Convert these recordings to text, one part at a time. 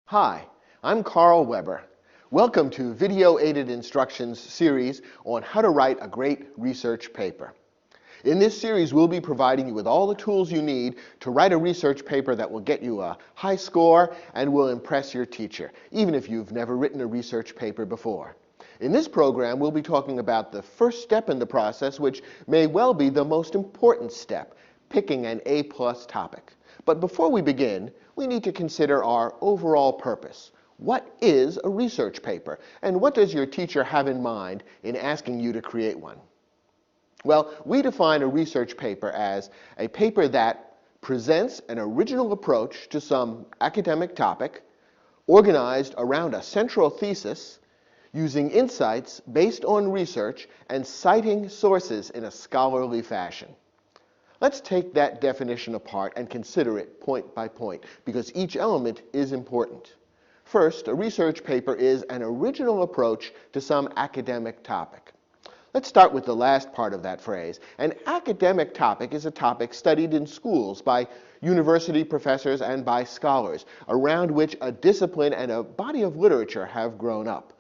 Hi, I'm Carl Weber. Welcome to Video Aided Instructions series on how to write a great research paper. In this series, we'll be providing you with all the tools you need to write a research paper that will get you a high score and will impress your teacher, even if you've never written a research paper before. In this program, we'll be talking about the first step in the process, which may well be the most important step, picking an A-plus topic. But before we begin, we need to consider our overall purpose. What is a research paper, and what does your teacher have in mind in asking you to create one? Well, we define a research paper as a paper that presents an original approach to some academic topic, organized around a central thesis, using insights based on research and citing sources in a scholarly fashion. Let's take that definition apart and consider it point by point, because each element is important. First, a research paper is an original approach to some academic topic. Let's start with the last part of that phrase. An academic topic is a topic studied in schools by university professors and by scholars, around which a discipline and a body of literature have grown up.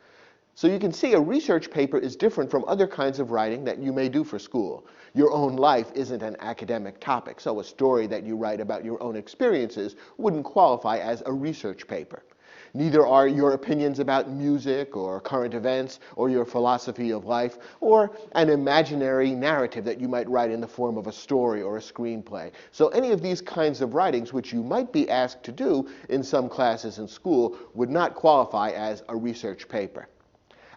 So you can see a research paper is different from other kinds of writing that you may do for school. Your own life isn't an academic topic, so a story that you write about your own experiences wouldn't qualify as a research paper. Neither are your opinions about music or current events or your philosophy of life or an imaginary narrative that you might write in the form of a story or a screenplay. So any of these kinds of writings which you might be asked to do in some classes in school would not qualify as a research paper.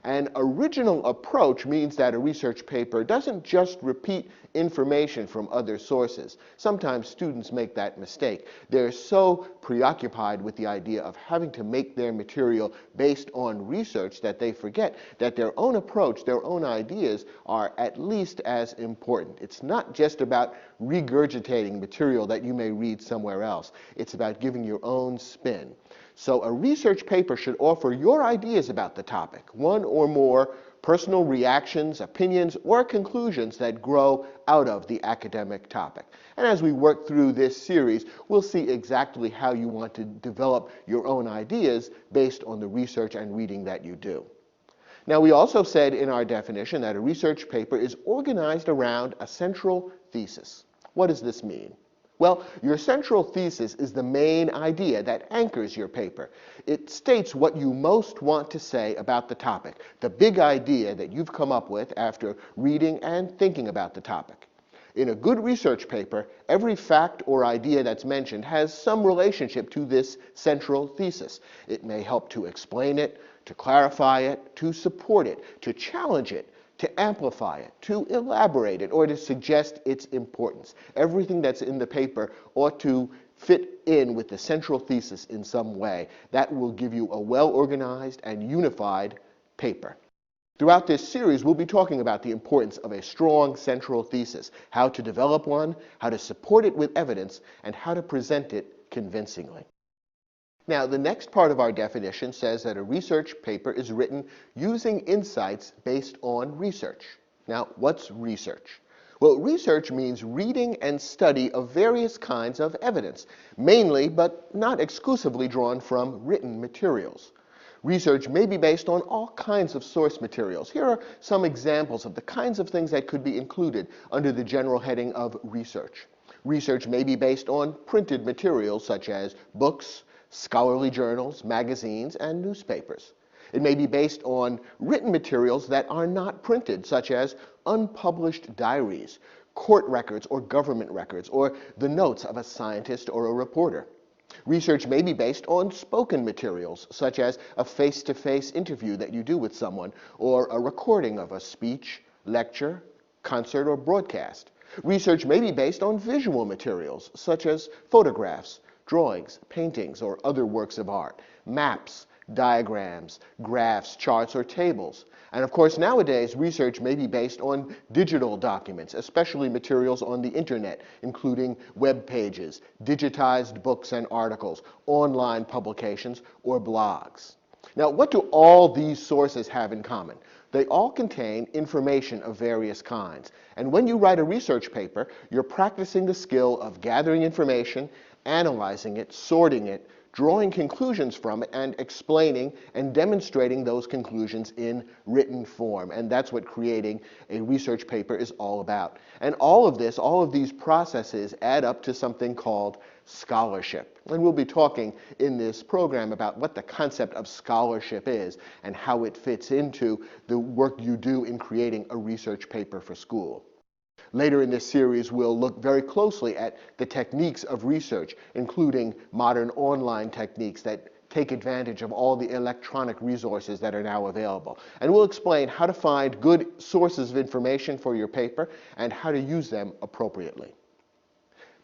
An original approach means that a research paper doesn't just repeat information from other sources. Sometimes students make that mistake. They're so preoccupied with the idea of having to make their material based on research that they forget that their own approach, their own ideas are at least as important. It's not just about regurgitating material that you may read somewhere else. It's about giving your own spin. So a research paper should offer your ideas about the topic, one or more personal reactions, opinions, or conclusions that grow out of the academic topic. And as we work through this series, we'll see exactly how you want to develop your own ideas based on the research and reading that you do. Now, we also said in our definition that a research paper is organized around a central thesis. What does this mean? Well, your central thesis is the main idea that anchors your paper. It states what you most want to say about the topic, the big idea that you've come up with after reading and thinking about the topic. In a good research paper, every fact or idea that's mentioned has some relationship to this central thesis. It may help to explain it, to clarify it, to support it, to challenge it, to amplify it, to elaborate it, or to suggest its importance. Everything that's in the paper ought to fit in with the central thesis in some way. That will give you a well-organized and unified paper. Throughout this series, we'll be talking about the importance of a strong central thesis, how to develop one, how to support it with evidence, and how to present it convincingly. Now, the next part of our definition says that a research paper is written using insights based on research. Now, what's research? Well, research means reading and study of various kinds of evidence, mainly but not exclusively drawn from written materials. Research may be based on all kinds of source materials. Here are some examples of the kinds of things that could be included under the general heading of research. Research may be based on printed materials such as books, scholarly journals, magazines, and newspapers. It may be based on written materials that are not printed, such as unpublished diaries, court records or government records, or the notes of a scientist or a reporter. Research may be based on spoken materials, such as a face-to-face interview that you do with someone, or a recording of a speech, lecture, concert, or broadcast. Research may be based on visual materials, such as photographs, drawings, paintings, or other works of art, maps, diagrams, graphs, charts, or tables. And of course, nowadays, research may be based on digital documents, especially materials on the internet, including web pages, digitized books and articles, online publications, or blogs. Now, what do all these sources have in common? They all contain information of various kinds. And when you write a research paper, you're practicing the skill of gathering information, analyzing it, sorting it, drawing conclusions from it and explaining and demonstrating those conclusions in written form. And that's what creating a research paper is all about. And all of these processes add up to something called scholarship. And we'll be talking in this program about what the concept of scholarship is and how it fits into the work you do in creating a research paper for school. Later in this series, we'll look very closely at the techniques of research, including modern online techniques that take advantage of all the electronic resources that are now available. And we'll explain how to find good sources of information for your paper and how to use them appropriately.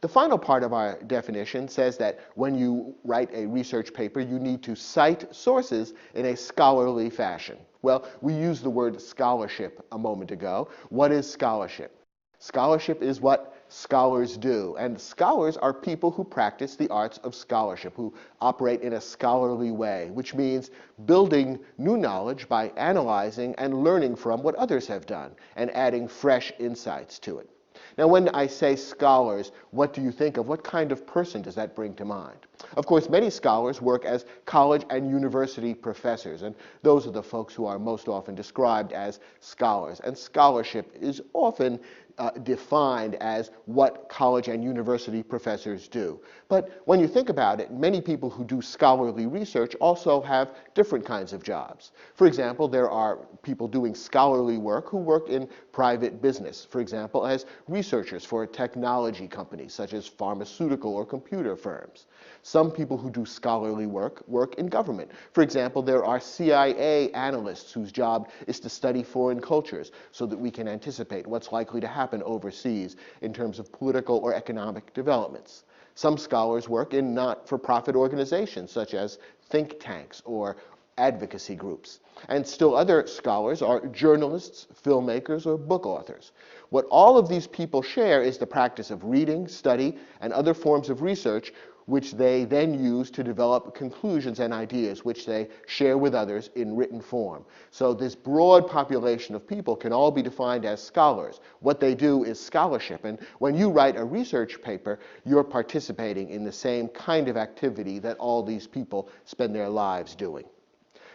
The final part of our definition says that when you write a research paper, you need to cite sources in a scholarly fashion. Well, we used the word scholarship a moment ago. What is scholarship? Scholarship is what scholars do, and scholars are people who practice the arts of scholarship, who operate in a scholarly way, which means building new knowledge by analyzing and learning from what others have done and adding fresh insights to it. Now, when I say scholars, what do you think of? What kind of person does that bring to mind? Of course, many scholars work as college and university professors, and those are the folks who are most often described as scholars. And scholarship is often defined as what college and university professors do. But when you think about it, many people who do scholarly research also have different kinds of jobs. For example, there are people doing scholarly work who work in private business, for example, as researchers for technology companies such as pharmaceutical or computer firms. Some people who do scholarly work in government. For example, there are CIA analysts whose job is to study foreign cultures so that we can anticipate what's likely to happen overseas in terms of political or economic developments. Some scholars work in not-for-profit organizations such as think tanks or advocacy groups. And still other scholars are journalists, filmmakers, or book authors. What all of these people share is the practice of reading, study, and other forms of research which they then use to develop conclusions and ideas which they share with others in written form. So this broad population of people can all be defined as scholars. What they do is scholarship, and when you write a research paper, you're participating in the same kind of activity that all these people spend their lives doing.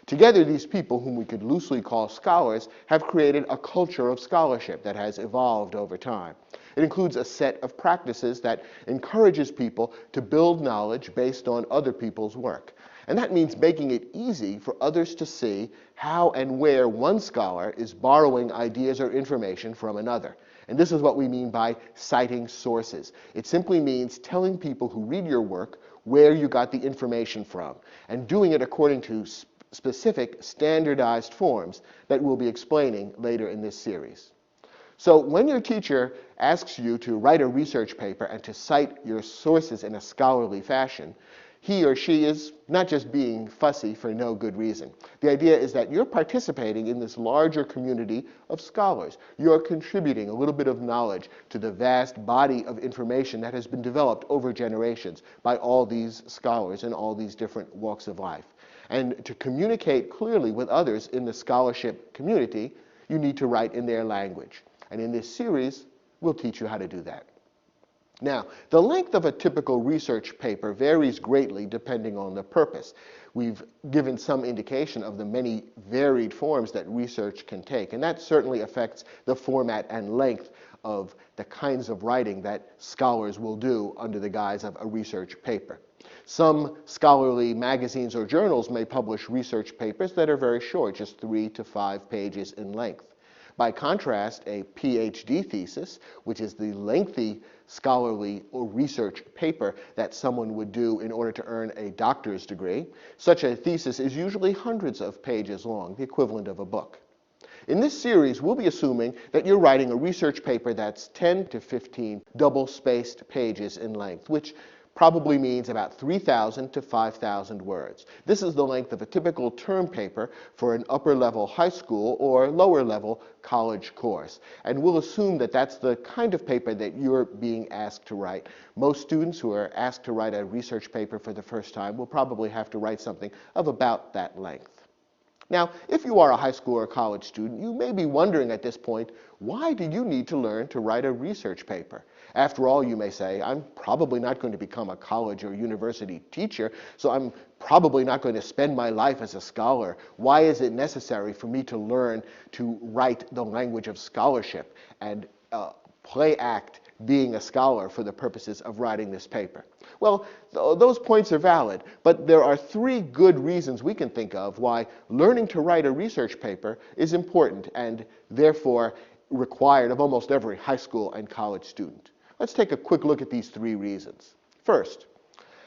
Together, these people, whom we could loosely call scholars, have created a culture of scholarship that has evolved over time. It includes a set of practices that encourages people to build knowledge based on other people's work. And that means making it easy for others to see how and where one scholar is borrowing ideas or information from another. And this is what we mean by citing sources. It simply means telling people who read your work where you got the information from, and doing it according to specific standardized forms that we'll be explaining later in this series. So when your teacher asks you to write a research paper and to cite your sources in a scholarly fashion, he or she is not just being fussy for no good reason. The idea is that you're participating in this larger community of scholars. You're contributing a little bit of knowledge to the vast body of information that has been developed over generations by all these scholars in all these different walks of life. And to communicate clearly with others in the scholarship community, you need to write in their language. And in this series, we'll teach you how to do that. Now, the length of a typical research paper varies greatly depending on the purpose. We've given some indication of the many varied forms that research can take, and that certainly affects the format and length of the kinds of writing that scholars will do under the guise of a research paper. Some scholarly magazines or journals may publish research papers that are very short, just 3 to 5 pages in length. By contrast, a PhD thesis, which is the lengthy scholarly or research paper that someone would do in order to earn a doctor's degree, such a thesis is usually hundreds of pages long, the equivalent of a book. In this series, we'll be assuming that you're writing a research paper that's 10 to 15 double-spaced pages in length, which probably means about 3,000 to 5,000 words. This is the length of a typical term paper for an upper-level high school or lower-level college course. And we'll assume that that's the kind of paper that you're being asked to write. Most students who are asked to write a research paper for the first time will probably have to write something of about that length. Now, if you are a high school or college student, you may be wondering at this point, why do you need to learn to write a research paper? After all, you may say, I'm probably not going to become a college or university teacher, so I'm probably not going to spend my life as a scholar. Why is it necessary for me to learn to write the language of scholarship and play act being a scholar for the purposes of writing this paper? Well, those points are valid, but there are three good reasons we can think of why learning to write a research paper is important and therefore required of almost every high school and college student. Let's take a quick look at these three reasons. First,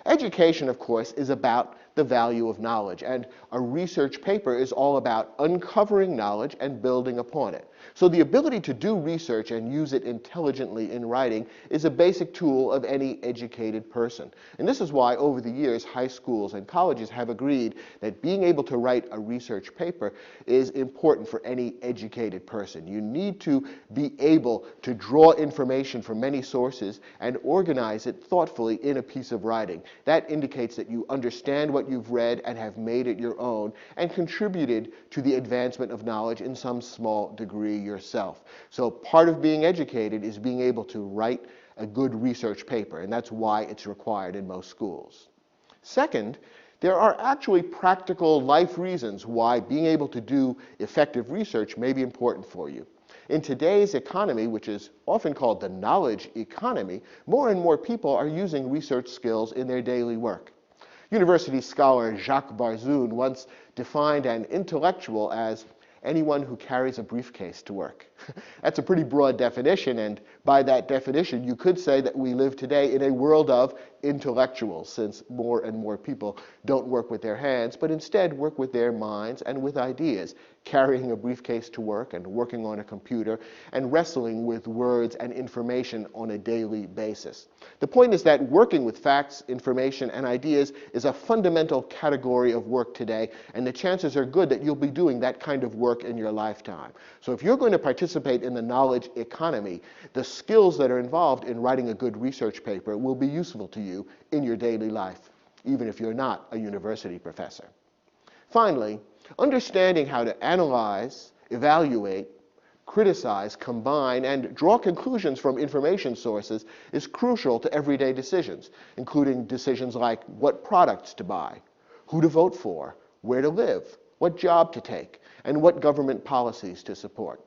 education, of course, is about the value of knowledge, and a research paper is all about uncovering knowledge and building upon it. So the ability to do research and use it intelligently in writing is a basic tool of any educated person. And this is why, over the years, high schools and colleges have agreed that being able to write a research paper is important for any educated person. You need to be able to draw information from many sources and organize it thoughtfully in a piece of writing. That indicates that you understand what you've read and have made it your own and contributed to the advancement of knowledge in some small degree yourself. So part of being educated is being able to write a good research paper, and that's why it's required in most schools. Second, there are actually practical life reasons why being able to do effective research may be important for you. In today's economy, which is often called the knowledge economy, more and more people are using research skills in their daily work. University scholar Jacques Barzoun once defined an intellectual as anyone who carries a briefcase to work. That's a pretty broad definition, and by that definition, you could say that we live today in a world of intellectuals, since more and more people don't work with their hands, but instead work with their minds and with ideas, carrying a briefcase to work and working on a computer and wrestling with words and information on a daily basis. The point is that working with facts, information, and ideas is a fundamental category of work today, and the chances are good that you'll be doing that kind of work in your lifetime. So if you're going to participate in the knowledge economy, the skills that are involved in writing a good research paper will be useful to you in your daily life, even if you're not a university professor. Finally, understanding how to analyze, evaluate, criticize, combine, and draw conclusions from information sources is crucial to everyday decisions, including decisions like what products to buy, who to vote for, where to live, what job to take, and what government policies to support.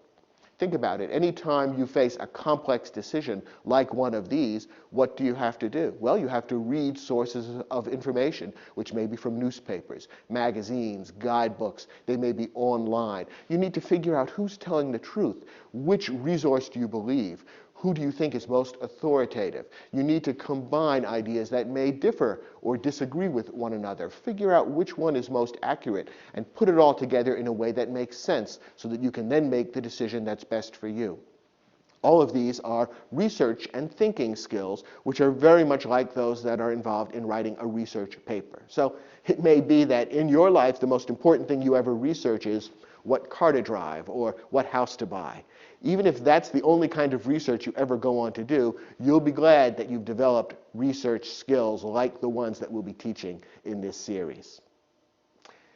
Think about it. Anytime you face a complex decision like one of these, what do you have to do? Well, you have to read sources of information, which may be from newspapers, magazines, guidebooks. They may be online. You need to figure out who's telling the truth. Which resource do you believe? Who do you think is most authoritative? You need to combine ideas that may differ or disagree with one another. Figure out which one is most accurate and put it all together in a way that makes sense so that you can then make the decision that's best for you. All of these are research and thinking skills, which are very much like those that are involved in writing a research paper. So it may be that in your life, the most important thing you ever research is what car to drive or what house to buy. Even if that's the only kind of research you ever go on to do, you'll be glad that you've developed research skills like the ones that we'll be teaching in this series.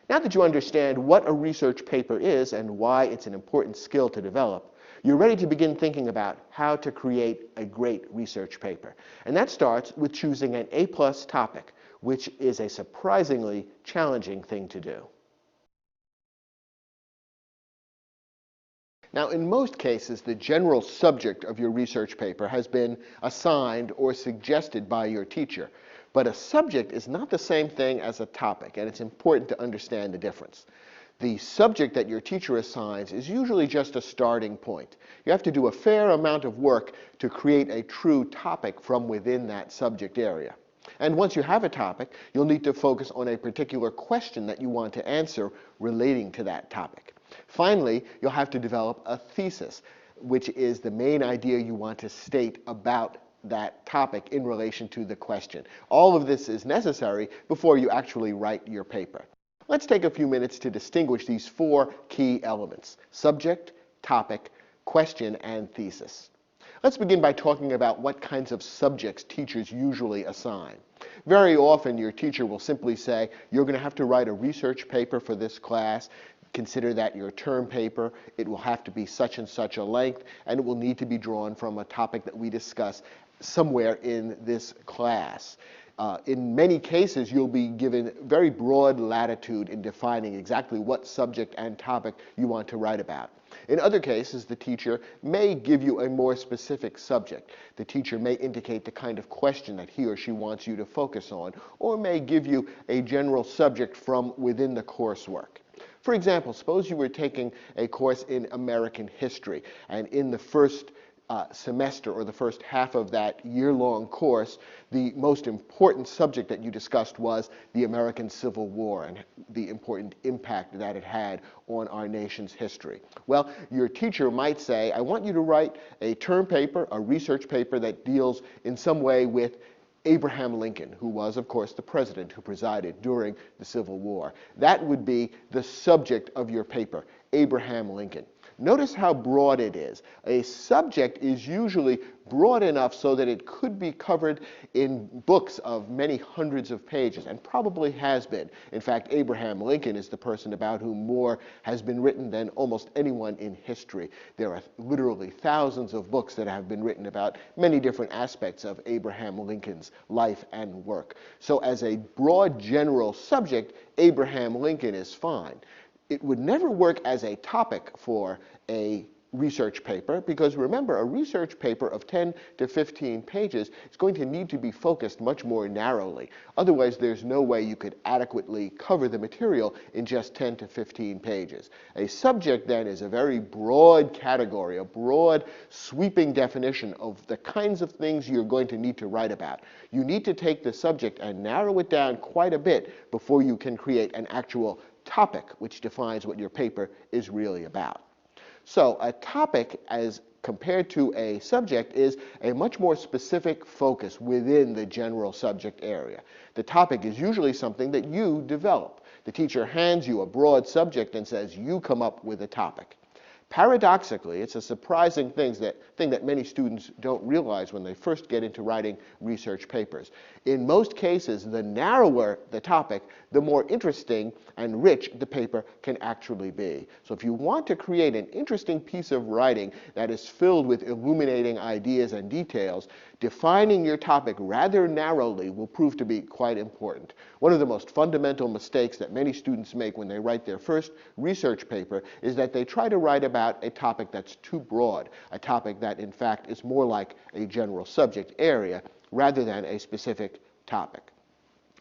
Now that you understand what a research paper is and why it's an important skill to develop, you're ready to begin thinking about how to create a great research paper. And that starts with choosing an A+ topic, which is a surprisingly challenging thing to do. Now, in most cases, the general subject of your research paper has been assigned or suggested by your teacher. But a subject is not the same thing as a topic, and it's important to understand the difference. The subject that your teacher assigns is usually just a starting point. You have to do a fair amount of work to create a true topic from within that subject area. And once you have a topic, you'll need to focus on a particular question that you want to answer relating to that topic. Finally, you'll have to develop a thesis, which is the main idea you want to state about that topic in relation to the question. All of this is necessary before you actually write your paper. Let's take a few minutes to distinguish these four key elements: subject, topic, question, and thesis. Let's begin by talking about what kinds of subjects teachers usually assign. Very often your teacher will simply say, you're going to have to write a research paper for this class. Consider that your term paper. It will have to be such and such a length, and it will need to be drawn from a topic that we discuss somewhere in this class. In many cases, you'll be given very broad latitude in defining exactly what subject and topic you want to write about. In other cases, the teacher may give you a more specific subject. The teacher may indicate the kind of question that he or she wants you to focus on, or may give you a general subject from within the coursework. For example, suppose you were taking a course in American history, and in the first semester or the first half of that year-long course, the most important subject that you discussed was the American Civil War and the important impact that it had on our nation's history. Well, your teacher might say, I want you to write a term paper, a research paper that deals in some way with Abraham Lincoln, who was, of course, the president who presided during the Civil War. That would be the subject of your paper, Abraham Lincoln. Notice how broad it is. A subject is usually broad enough so that it could be covered in books of many hundreds of pages, and probably has been. In fact, Abraham Lincoln is the person about whom more has been written than almost anyone in history. There are literally thousands of books that have been written about many different aspects of Abraham Lincoln's life and work. So as a broad general subject, Abraham Lincoln is fine. It would never work as a topic for a research paper, because remember, a research paper of 10 to 15 pages is going to need to be focused much more narrowly. Otherwise, there's no way you could adequately cover the material in just 10 to 15 pages. A subject, then, is a very broad category, a broad, sweeping definition of the kinds of things you're going to need to write about. You need to take the subject and narrow it down quite a bit before you can create an actual topic which defines what your paper is really about. So a topic, as compared to a subject, is a much more specific focus within the general subject area. The topic is usually something that you develop. The teacher hands you a broad subject and says, you come up with a topic. Paradoxically, it's a surprising thing that many students don't realize when they first get into writing research papers. In most cases, the narrower the topic, the more interesting and rich the paper can actually be. So if you want to create an interesting piece of writing that is filled with illuminating ideas and details, defining your topic rather narrowly will prove to be quite important. One of the most fundamental mistakes that many students make when they write their first research paper is that they try to write about a topic that's too broad, a topic that in fact is more like a general subject area rather than a specific topic.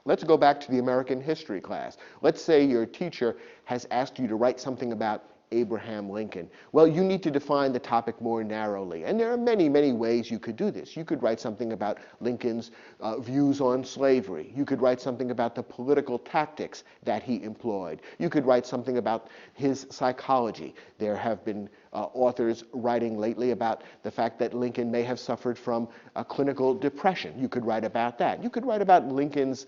Let's go back to the American history class. Let's say your teacher has asked you to write something about Abraham Lincoln. Well, you need to define the topic more narrowly, and there are many, many ways you could do this. You could write something about Lincoln's views on slavery. You could write something about the political tactics that he employed. You could write something about his psychology. There have been authors writing lately about the fact that Lincoln may have suffered from clinical depression. You could write about that. You could write about Lincoln's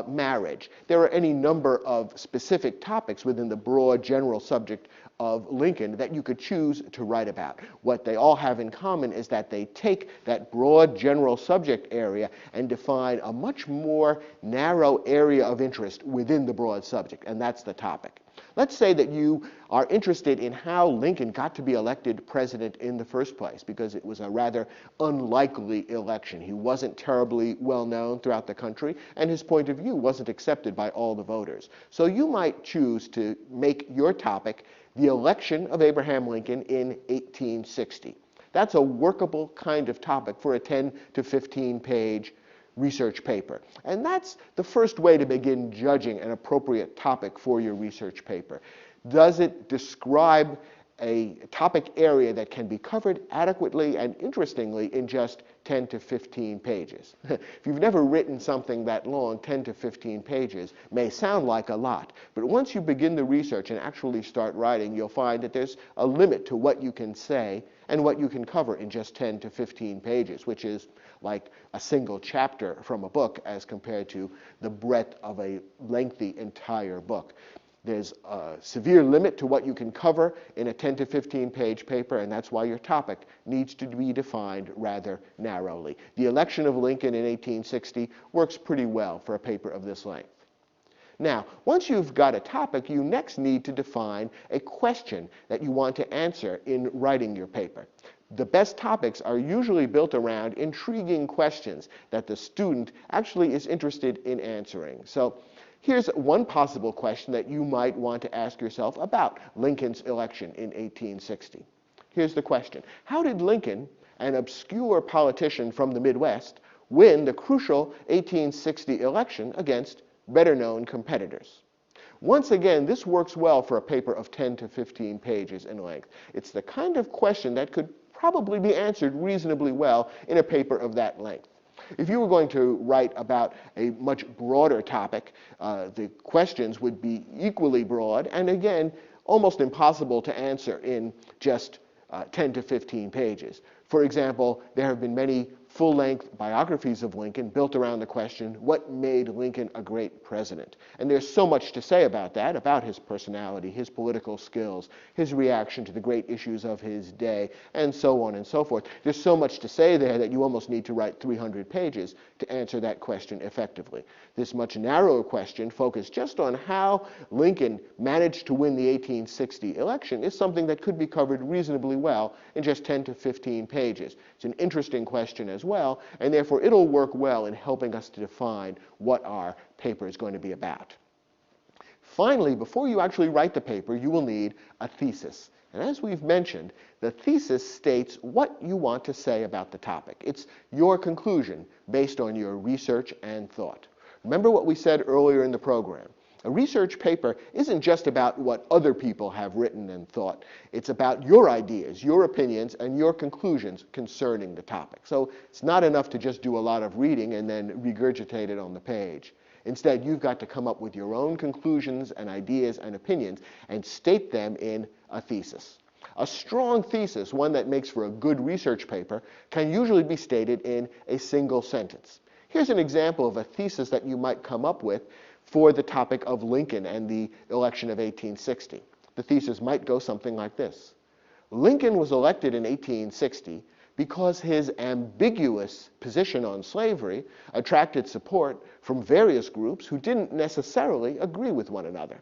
marriage. There are any number of specific topics within the broad general subject of Lincoln that you could choose to write about. What they all have in common is that they take that broad general subject area and define a much more narrow area of interest within the broad subject, and that's the topic. Let's say that you are interested in how Lincoln got to be elected president in the first place, because it was a rather unlikely election. He wasn't terribly well known throughout the country, and his point of view wasn't accepted by all the voters. So you might choose to make your topic the election of Abraham Lincoln in 1860. That's a workable kind of topic for a 10 to 15 page research paper. And that's the first way to begin judging an appropriate topic for your research paper. Does it describe a topic area that can be covered adequately and interestingly in just 10 to 15 pages? If you've never written something that long, 10 to 15 pages may sound like a lot, but once you begin the research and actually start writing, you'll find that there's a limit to what you can say and what you can cover in just 10 to 15 pages, which is like a single chapter from a book as compared to the breadth of a lengthy entire book. There's a severe limit to what you can cover in a 10 to 15 page paper, and that's why your topic needs to be defined rather narrowly. The election of Lincoln in 1860 works pretty well for a paper of this length. Now, once you've got a topic, you next need to define a question that you want to answer in writing your paper. The best topics are usually built around intriguing questions that the student actually is interested in answering. So here's one possible question that you might want to ask yourself about Lincoln's election in 1860. Here's the question: how did Lincoln, an obscure politician from the Midwest, win the crucial 1860 election against better-known competitors? Once again, this works well for a paper of 10 to 15 pages in length. It's the kind of question that could probably be answered reasonably well in a paper of that length. If you were going to write about a much broader topic, the questions would be equally broad and, again, almost impossible to answer in just 10 to 15 pages. For example, there have been many full-length biographies of Lincoln built around the question, what made Lincoln a great president? And there's so much to say about that, about his personality, his political skills, his reaction to the great issues of his day, and so on and so forth. There's so much to say there that you almost need to write 300 pages to answer that question effectively. This much narrower question, focused just on how Lincoln managed to win the 1860 election, is something that could be covered reasonably well in just 10 to 15 pages. It's an interesting question as well, and therefore it'll work well in helping us to define what our paper is going to be about. Finally, before you actually write the paper, you will need a thesis. And as we've mentioned, the thesis states what you want to say about the topic. It's your conclusion based on your research and thought. Remember what we said earlier in the program. A research paper isn't just about what other people have written and thought. It's about your ideas, your opinions, and your conclusions concerning the topic. So it's not enough to just do a lot of reading and then regurgitate it on the page. Instead, you've got to come up with your own conclusions and ideas and opinions and state them in a thesis. A strong thesis, one that makes for a good research paper, can usually be stated in a single sentence. Here's an example of a thesis that you might come up with for the topic of Lincoln and the election of 1860. The thesis might go something like this: Lincoln was elected in 1860 because his ambiguous position on slavery attracted support from various groups who didn't necessarily agree with one another.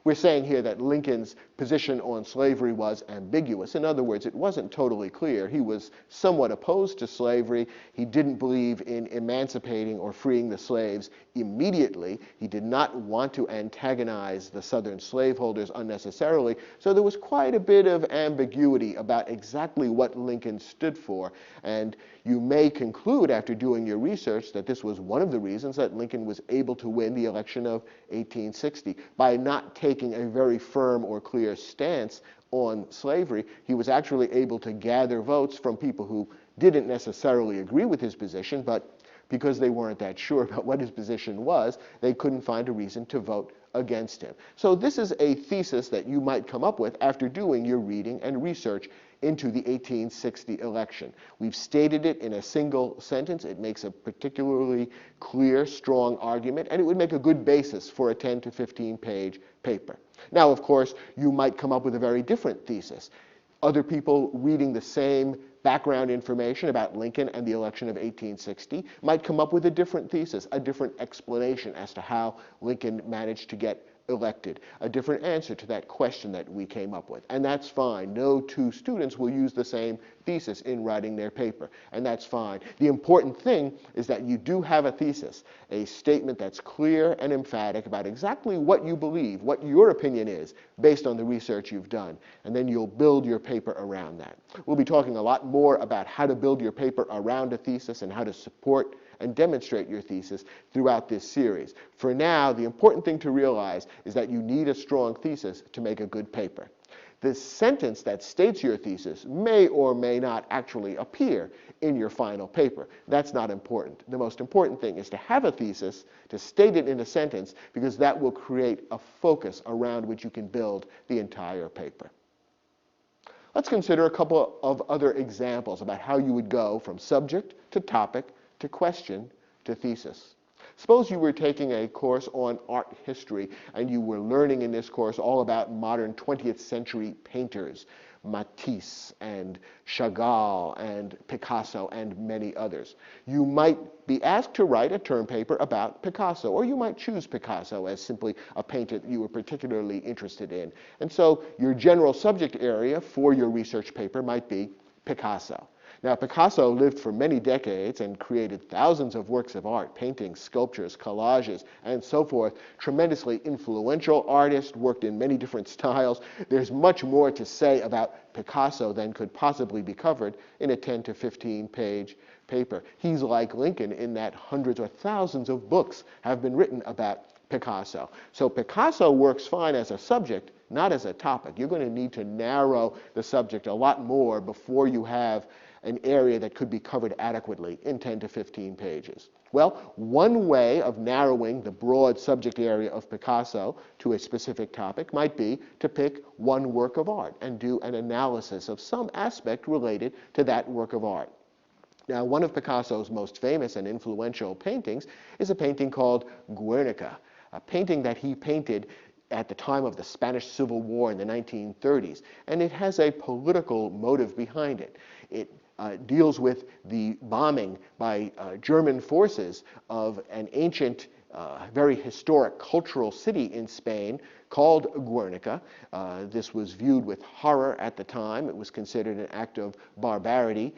We're saying here that Lincoln's position on slavery was ambiguous. In other words, it wasn't totally clear. He was somewhat opposed to slavery. He didn't believe in emancipating or freeing the slaves immediately. He did not want to antagonize the Southern slaveholders unnecessarily. So there was quite a bit of ambiguity about exactly what Lincoln stood for. And you may conclude after doing your research that this was one of the reasons that Lincoln was able to win the election of 1860. By not taking a very firm or clear stance on slavery, he was actually able to gather votes from people who didn't necessarily agree with his position, but because they weren't that sure about what his position was, they couldn't find a reason to vote against him. So this is a thesis that you might come up with after doing your reading and research into the 1860 election. We've stated it in a single sentence. It makes a particularly clear, strong argument, and it would make a good basis for a 10 to 15 page paper. Now, of course, you might come up with a very different thesis. Other people reading the same background information about Lincoln and the election of 1860 might come up with a different thesis, a different explanation as to how Lincoln managed to get elected, a different answer to that question that we came up with. And that's fine. No two students will use the same thesis in writing their paper, and that's fine. The important thing is that you do have a thesis, a statement that's clear and emphatic about exactly what you believe, what your opinion is, based on the research you've done, and then you'll build your paper around that. We'll be talking a lot more about how to build your paper around a thesis and how to support and demonstrate your thesis throughout this series. For now, the important thing to realize is that you need a strong thesis to make a good paper. The sentence that states your thesis may or may not actually appear in your final paper. That's not important. The most important thing is to have a thesis, to state it in a sentence, because that will create a focus around which you can build the entire paper. Let's consider a couple of other examples about how you would go from subject to topic to question to thesis. Suppose you were taking a course on art history and you were learning in this course all about modern 20th century painters. Matisse and Chagall and Picasso and many others. You might be asked to write a term paper about Picasso, or you might choose Picasso as simply a painter that you were particularly interested in. And so your general subject area for your research paper might be Picasso. Now, Picasso lived for many decades and created thousands of works of art, paintings, sculptures, collages, and so forth. Tremendously influential artist, worked in many different styles. There's much more to say about Picasso than could possibly be covered in a 10 to 15 page paper. He's like Lincoln in that hundreds or thousands of books have been written about Picasso. So Picasso works fine as a subject, not as a topic. You're going to need to narrow the subject a lot more before you have an area that could be covered adequately in 10 to 15 pages. Well, one way of narrowing the broad subject area of Picasso to a specific topic might be to pick one work of art and do an analysis of some aspect related to that work of art. Now, one of Picasso's most famous and influential paintings is a painting called Guernica, a painting that he painted at the time of the Spanish Civil War in the 1930s, and it has a political motive behind it. It deals with the bombing by German forces of an ancient, very historic cultural city in Spain called Guernica. This was viewed with horror at the time. It was considered an act of barbarity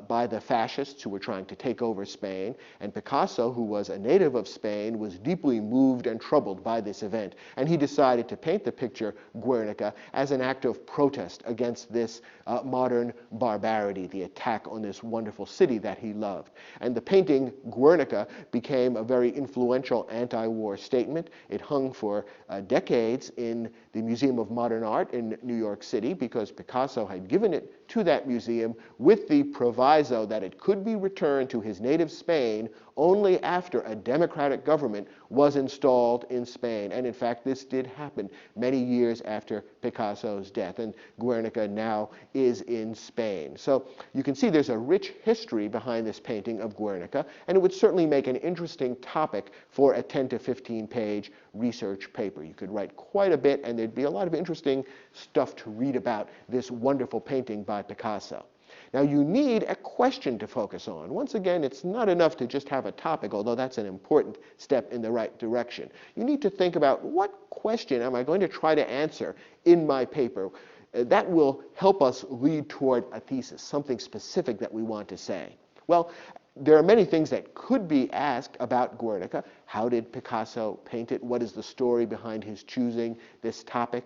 by the fascists who were trying to take over Spain. And Picasso, who was a native of Spain, was deeply moved and troubled by this event. And he decided to paint the picture Guernica as an act of protest against this modern barbarity, the attack on this wonderful city that he loved. And the painting Guernica became a very influential anti-war statement. It hung for decades in the Museum of Modern Art in New York City because Picasso had given it to that museum with the proviso that it could be returned to his native Spain only after a democratic government was installed in Spain. And in fact, this did happen many years after Picasso's death, and Guernica now is in Spain. So you can see there's a rich history behind this painting of Guernica, and it would certainly make an interesting topic for a 10 to 15 page research paper. You could write quite a bit, and there'd be a lot of interesting stuff to read about this wonderful painting by Picasso. Now, you need a question to focus on. Once again, it's not enough to just have a topic, although that's an important step in the right direction. You need to think about what question am I going to try to answer in my paper. That will help us lead toward a thesis, something specific that we want to say. Well, there are many things that could be asked about Guernica. How did Picasso paint it? What is the story behind his choosing this topic?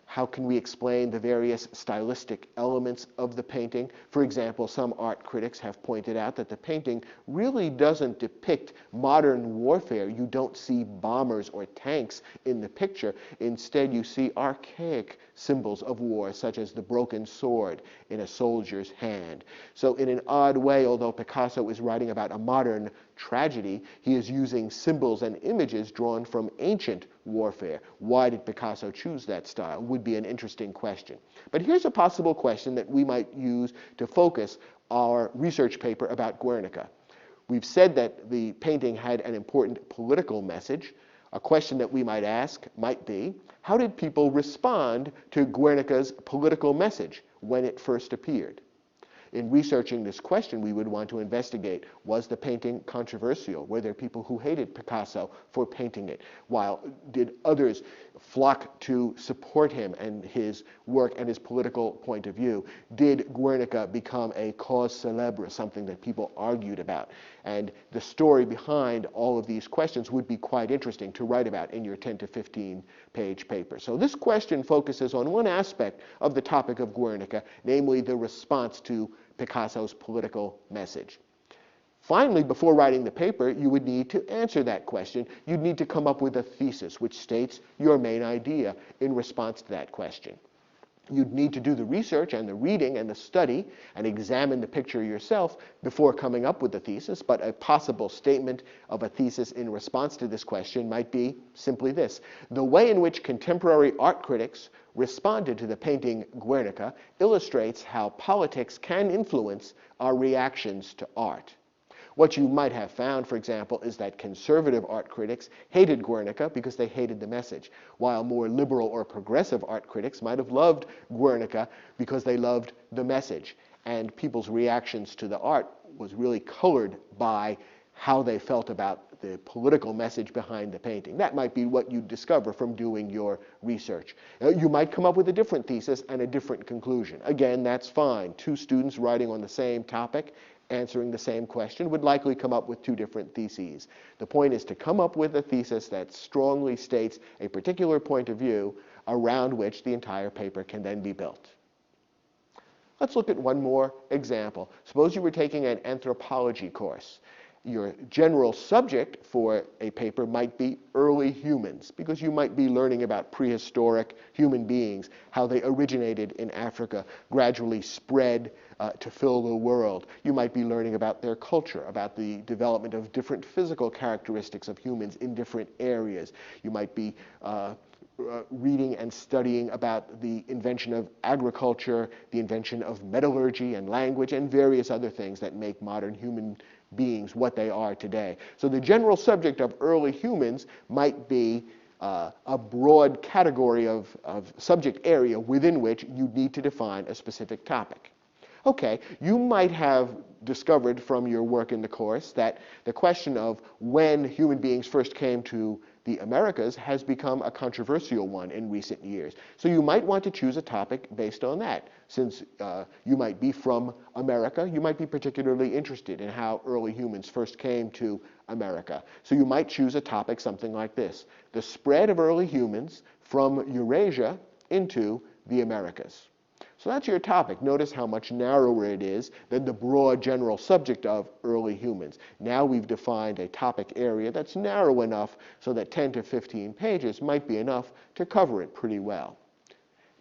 How can we explain the various stylistic elements of the painting? For example, some art critics have pointed out that the painting really doesn't depict modern warfare. You don't see bombers or tanks in the picture. Instead, you see archaic symbols of war, such as the broken sword in a soldier's hand. So in an odd way, although Picasso is writing about a modern tragedy, he is using symbols and images drawn from ancient warfare. Why did Picasso choose that style? Would be an interesting question. But here's a possible question that we might use to focus our research paper about Guernica. We've said that the painting had an important political message. A question that we might ask might be, how did people respond to Guernica's political message when it first appeared? In researching this question, we would want to investigate, was the painting controversial? Were there people who hated Picasso for painting it? While did others flock to support him and his work and his political point of view? Did Guernica become a cause célèbre, something that people argued about? And the story behind all of these questions would be quite interesting to write about in your 10 to 15 page paper. So this question focuses on one aspect of the topic of Guernica, namely the response to Picasso's political message. Finally, before writing the paper, you would need to answer that question. You'd need to come up with a thesis which states your main idea in response to that question. You'd need to do the research and the reading and the study and examine the picture yourself before coming up with the thesis, but a possible statement of a thesis in response to this question might be simply this: the way in which contemporary art critics responded to the painting Guernica illustrates how politics can influence our reactions to art. What you might have found, for example, is that conservative art critics hated Guernica because they hated the message, while more liberal or progressive art critics might have loved Guernica because they loved the message. And people's reactions to the art was really colored by how they felt about the political message behind the painting. That might be what you discover from doing your research. You might come up with a different thesis and a different conclusion. Again, that's fine. Two students writing on the same topic, answering the same question, would likely come up with two different theses. The point is to come up with a thesis that strongly states a particular point of view around which the entire paper can then be built. Let's look at one more example. Suppose you were taking an anthropology course. Your general subject for a paper might be early humans, because you might be learning about prehistoric human beings, how they originated in Africa, gradually spread to fill the world. You might be learning about their culture, about the development of different physical characteristics of humans in different areas. You might be reading and studying about the invention of agriculture, the invention of metallurgy and language, and various other things that make modern human beings what they are today. So the general subject of early humans might be a broad category of subject area within which you need to define a specific topic. Okay, you might have discovered from your work in the course that the question of when human beings first came to the Americas has become a controversial one in recent years. So you might want to choose a topic based on that. Since you might be from America, you might be particularly interested in how early humans first came to America. So you might choose a topic something like this: the spread of early humans from Eurasia into the Americas. So that's your topic. Notice how much narrower it is than the broad general subject of early humans. Now we've defined a topic area that's narrow enough so that 10 to 15 pages might be enough to cover it pretty well.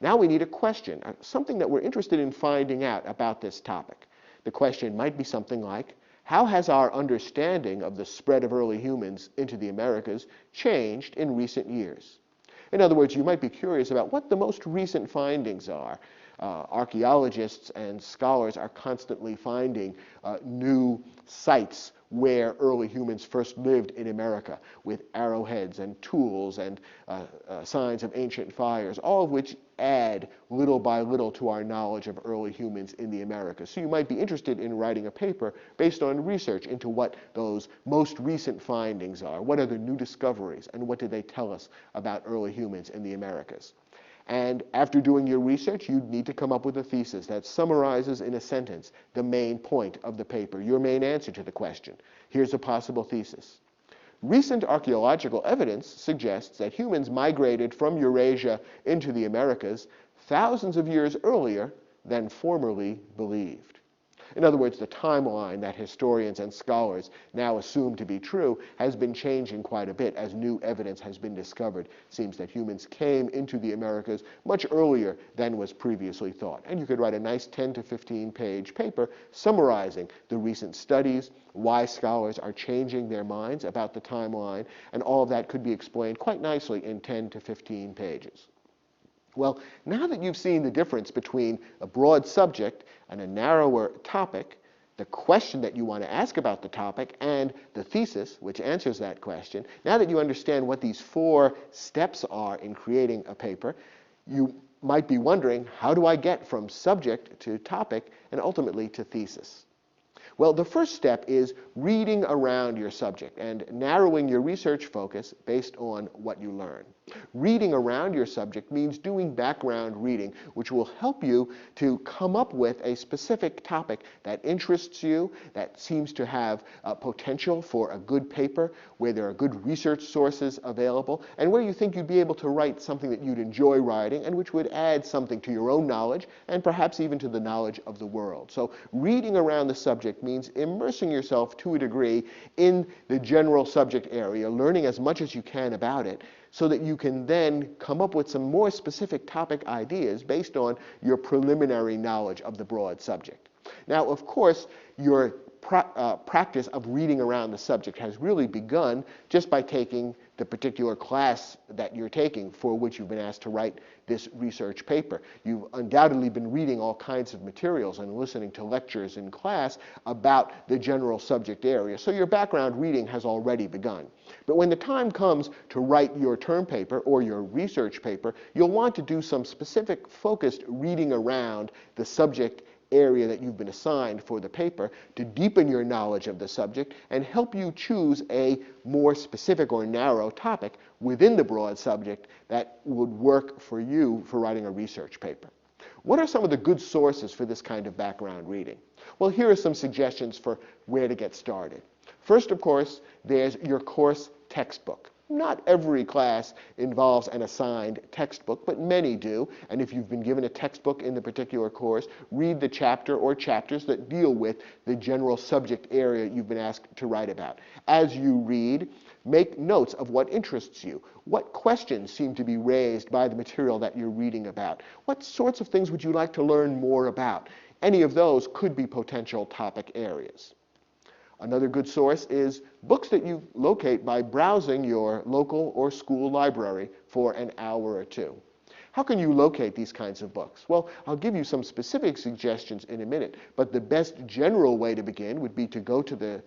Now we need a question, something that we're interested in finding out about this topic. The question might be something like, how has our understanding of the spread of early humans into the Americas changed in recent years? In other words, you might be curious about what the most recent findings are. Archaeologists and scholars are constantly finding new sites where early humans first lived in America, with arrowheads and tools and signs of ancient fires, all of which add little by little to our knowledge of early humans in the Americas. So you might be interested in writing a paper based on research into what those most recent findings are. What are the new discoveries, and what do they tell us about early humans in the Americas? And after doing your research, you need to come up with a thesis that summarizes in a sentence the main point of the paper, your main answer to the question. Here's a possible thesis. Recent archaeological evidence suggests that humans migrated from Eurasia into the Americas thousands of years earlier than formerly believed. In other words, the timeline that historians and scholars now assume to be true has been changing quite a bit as new evidence has been discovered. It seems that humans came into the Americas much earlier than was previously thought. And you could write a nice 10 to 15 page paper summarizing the recent studies, why scholars are changing their minds about the timeline, and all of that could be explained quite nicely in 10 to 15 pages. Well, now that you've seen the difference between a broad subject and a narrower topic, the question that you want to ask about the topic, and the thesis, which answers that question, now that you understand what these 4 steps are in creating a paper, you might be wondering, how do I get from subject to topic and ultimately to thesis? Well, the first step is reading around your subject and narrowing your research focus based on what you learn. Reading around your subject means doing background reading, which will help you to come up with a specific topic that interests you, that seems to have potential for a good paper, where there are good research sources available, and where you think you'd be able to write something that you'd enjoy writing and which would add something to your own knowledge and perhaps even to the knowledge of the world. So reading around the subject means immersing yourself to a degree in the general subject area, learning as much as you can about it, so that you can then come up with some more specific topic ideas based on your preliminary knowledge of the broad subject. Now, of course, your practice of reading around the subject has really begun just by taking the particular class that you're taking for which you've been asked to write this research paper. You've undoubtedly been reading all kinds of materials and listening to lectures in class about the general subject area, so your background reading has already begun. But when the time comes to write your term paper or your research paper, you'll want to do some specific focused reading around the subject area that you've been assigned for the paper to deepen your knowledge of the subject and help you choose a more specific or narrow topic within the broad subject that would work for you for writing a research paper. What are some of the good sources for this kind of background reading? Well, here are some suggestions for where to get started. First, of course, there's your course textbook. Not every class involves an assigned textbook, but many do. And if you've been given a textbook in the particular course, read the chapter or chapters that deal with the general subject area you've been asked to write about. As you read, make notes of what interests you. What questions seem to be raised by the material that you're reading about? What sorts of things would you like to learn more about? Any of those could be potential topic areas. Another good source is books that you locate by browsing your local or school library for an hour or two. How can you locate these kinds of books? Well, I'll give you some specific suggestions in a minute, but the best general way to begin would be to go to the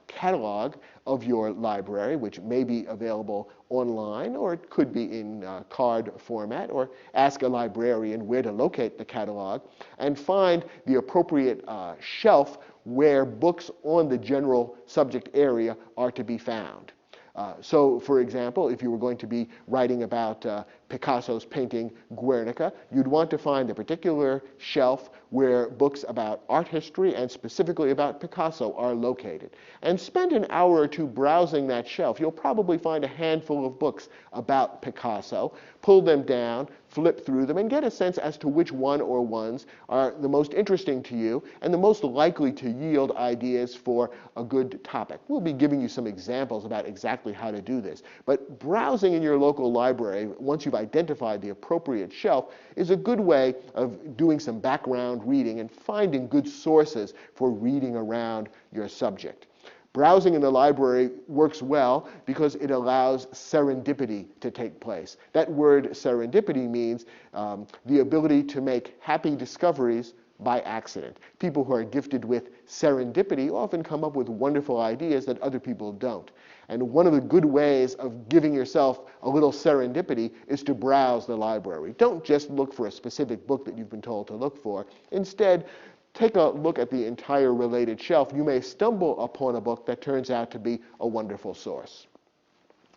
catalog of your library, which may be available online, or it could be in card format, or ask a librarian where to locate the catalog, and find the appropriate shelf where books on the general subject area are to be found. So, for example, if you were going to be writing about Picasso's painting Guernica, you'd want to find the particular shelf where books about art history and specifically about Picasso are located. And spend an hour or two browsing that shelf. You'll probably find a handful of books about Picasso. Pull them down, flip through them, and get a sense as to which one or ones are the most interesting to you and the most likely to yield ideas for a good topic. We'll be giving you some examples about exactly how to do this. But browsing in your local library, once you've identified the appropriate shelf, is a good way of doing some background reading and finding good sources for reading around your subject. Browsing in the library works well because it allows serendipity to take place. That word serendipity means the ability to make happy discoveries by accident. People who are gifted with serendipity often come up with wonderful ideas that other people don't. And one of the good ways of giving yourself a little serendipity is to browse the library. Don't just look for a specific book that you've been told to look for. Instead, take a look at the entire related shelf. You may stumble upon a book that turns out to be a wonderful source.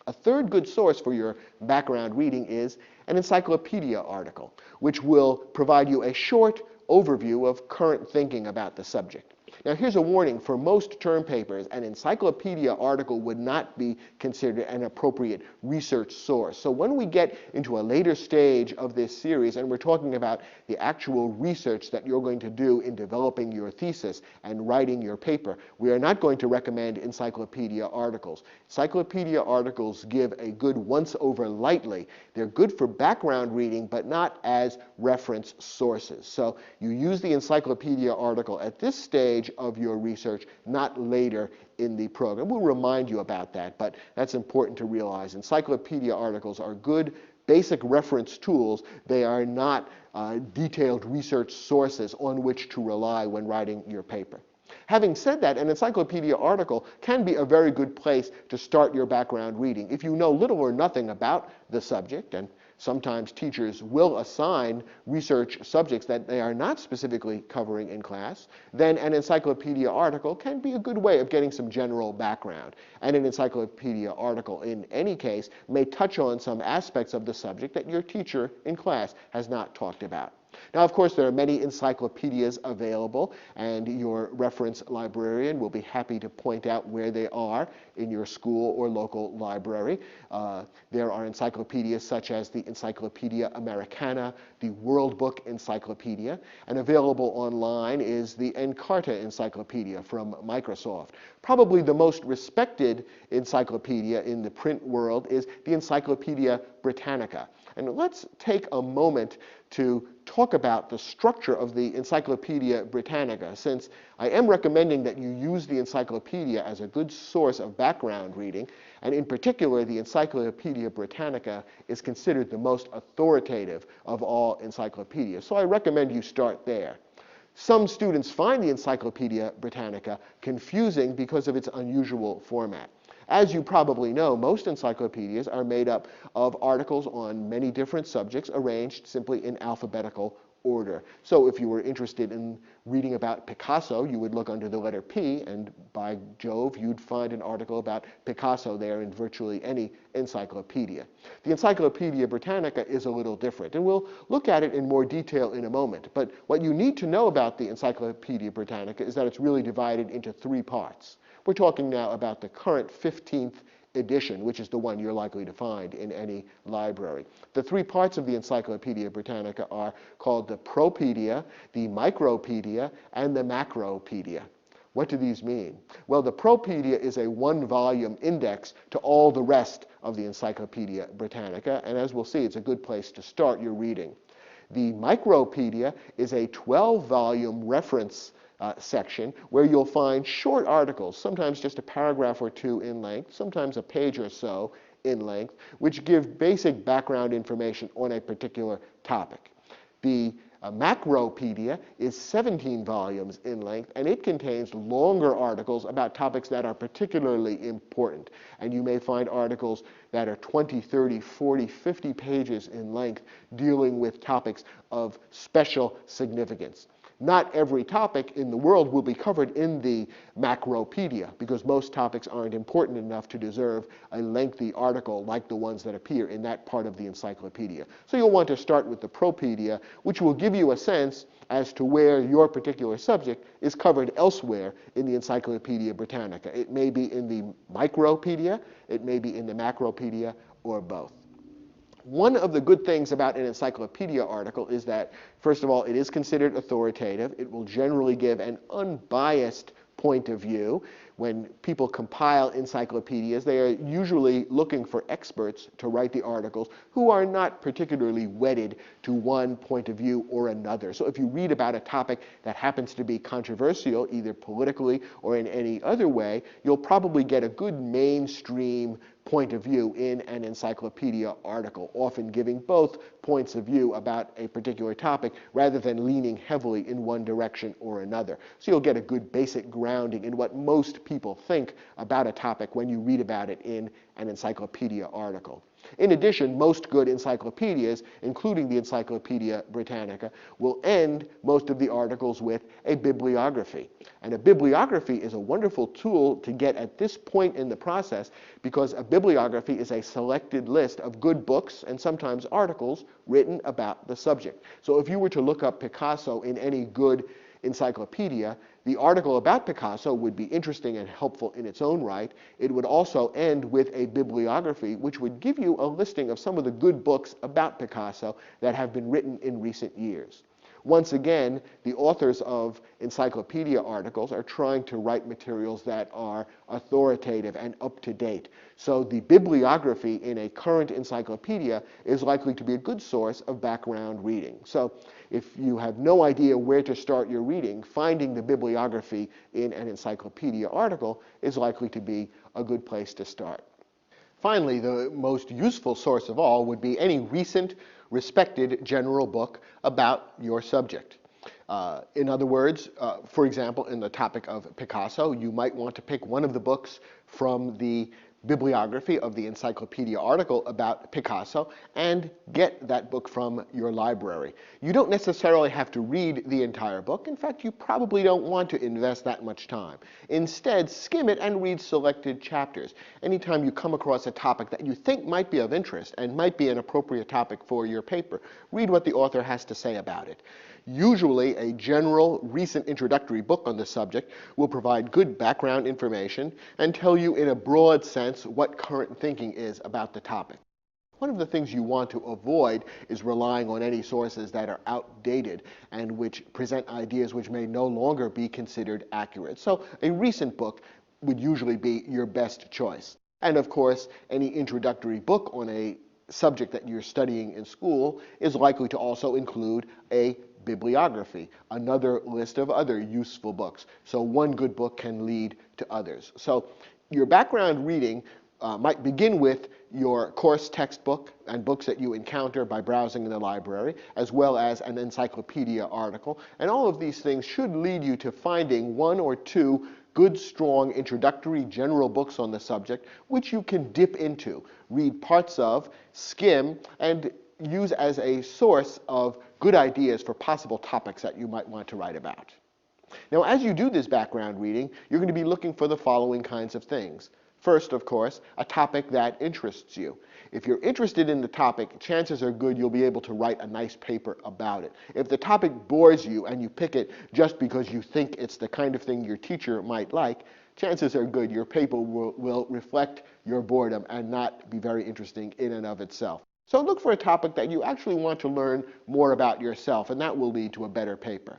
A third good source for your background reading is an encyclopedia article, which will provide you a short overview of current thinking about the subject. Now, here's a warning. For most term papers, an encyclopedia article would not be considered an appropriate research source. So when we get into a later stage of this series and we're talking about the actual research that you're going to do in developing your thesis and writing your paper, we are not going to recommend encyclopedia articles. Encyclopedia articles give a good once-over lightly. They're good for background reading, but not as reference sources. So you use the encyclopedia article at this stage of your research, not later in the program. We'll remind you about that, but that's important to realize. Encyclopedia articles are good basic reference tools. They are not detailed research sources on which to rely when writing your paper. Having said that, an encyclopedia article can be a very good place to start your background reading. If you know little or nothing about the subject, and sometimes teachers will assign research subjects that they are not specifically covering in class, then an encyclopedia article can be a good way of getting some general background. And an encyclopedia article, in any case, may touch on some aspects of the subject that your teacher in class has not talked about. Now, of course, there are many encyclopedias available, and your reference librarian will be happy to point out where they are in your school or local library. There are encyclopedias such as the Encyclopedia Americana, the World Book Encyclopedia, and available online is the Encarta Encyclopedia from Microsoft. Probably the most respected encyclopedia in the print world is the Encyclopedia Britannica. And let's take a moment to talk about the structure of the Encyclopedia Britannica, since I am recommending that you use the encyclopedia as a good source of background reading, and in particular, the Encyclopedia Britannica is considered the most authoritative of all encyclopedias. So I recommend you start there. Some students find the Encyclopedia Britannica confusing because of its unusual format. As you probably know, most encyclopedias are made up of articles on many different subjects arranged simply in alphabetical order. So if you were interested in reading about Picasso, you would look under the letter P, and by Jove, you'd find an article about Picasso there in virtually any encyclopedia. The Encyclopedia Britannica is a little different, and we'll look at it in more detail in a moment. But what you need to know about the Encyclopedia Britannica is that it's really divided into three parts. We're talking now about the current 15th edition, which is the one you're likely to find in any library. The three parts of the Encyclopedia Britannica are called the Propoedia, the Micropedia, and the Macropedia. What do these mean? Well, the Propoedia is a one-volume index to all the rest of the Encyclopedia Britannica, and as we'll see, it's a good place to start your reading. The Micropedia is a 12-volume reference section where you'll find short articles, sometimes just a paragraph or two in length, sometimes a page or so in length, which give basic background information on a particular topic. The Macropedia is 17 volumes in length, and it contains longer articles about topics that are particularly important. And you may find articles that are 20, 30, 40, 50 pages in length dealing with topics of special significance. Not every topic in the world will be covered in the Macropedia, because most topics aren't important enough to deserve a lengthy article like the ones that appear in that part of the encyclopedia. So you'll want to start with the Propoedia, which will give you a sense as to where your particular subject is covered elsewhere in the Encyclopedia Britannica. It may be in the Micropedia, it may be in the Macropedia, or both. One of the good things about an encyclopedia article is that, first of all, it is considered authoritative. It will generally give an unbiased point of view. When people compile encyclopedias, they are usually looking for experts to write the articles who are not particularly wedded to one point of view or another. So if you read about a topic that happens to be controversial, either politically or in any other way, you'll probably get a good mainstream point of view in an encyclopedia article, often giving both points of view about a particular topic rather than leaning heavily in one direction or another. So you'll get a good basic grounding in what most people think about a topic when you read about it in an encyclopedia article. In addition, most good encyclopedias, including the Encyclopedia Britannica, will end most of the articles with a bibliography. And a bibliography is a wonderful tool to get at this point in the process, because a bibliography is a selected list of good books and sometimes articles written about the subject. So if you were to look up Picasso in any good encyclopedia, the article about Picasso would be interesting and helpful in its own right. It would also end with a bibliography, which would give you a listing of some of the good books about Picasso that have been written in recent years. Once again, the authors of encyclopedia articles are trying to write materials that are authoritative and up to date. So the bibliography in a current encyclopedia is likely to be a good source of background reading. So if you have no idea where to start your reading, finding the bibliography in an encyclopedia article is likely to be a good place to start. Finally, the most useful source of all would be any recent, respected general book about your subject. In other words, for example, in the topic of Picasso, you might want to pick one of the books from the bibliography of the encyclopedia article about Picasso and get that book from your library. You don't necessarily have to read the entire book. In fact, you probably don't want to invest that much time. Instead, skim it and read selected chapters. Anytime you come across a topic that you think might be of interest and might be an appropriate topic for your paper, read what the author has to say about it. Usually, a general, recent introductory book on the subject will provide good background information and tell you in a broad sense what current thinking is about the topic. One of the things you want to avoid is relying on any sources that are outdated and which present ideas which may no longer be considered accurate. So a recent book would usually be your best choice. And of course, any introductory book on a subject that you're studying in school is likely to also include a bibliography, another list of other useful books. So one good book can lead to others. So your background reading might begin with your course textbook and books that you encounter by browsing in the library, as well as an encyclopedia article. And all of these things should lead you to finding one or two good, strong, introductory general books on the subject, which you can dip into, read parts of, skim, and use as a source of good ideas for possible topics that you might want to write about. Now, as you do this background reading, you're going to be looking for the following kinds of things. First, of course, a topic that interests you. If you're interested in the topic, chances are good you'll be able to write a nice paper about it. If the topic bores you and you pick it just because you think it's the kind of thing your teacher might like, chances are good your paper will reflect your boredom and not be very interesting in and of itself. So look for a topic that you actually want to learn more about yourself, and that will lead to a better paper.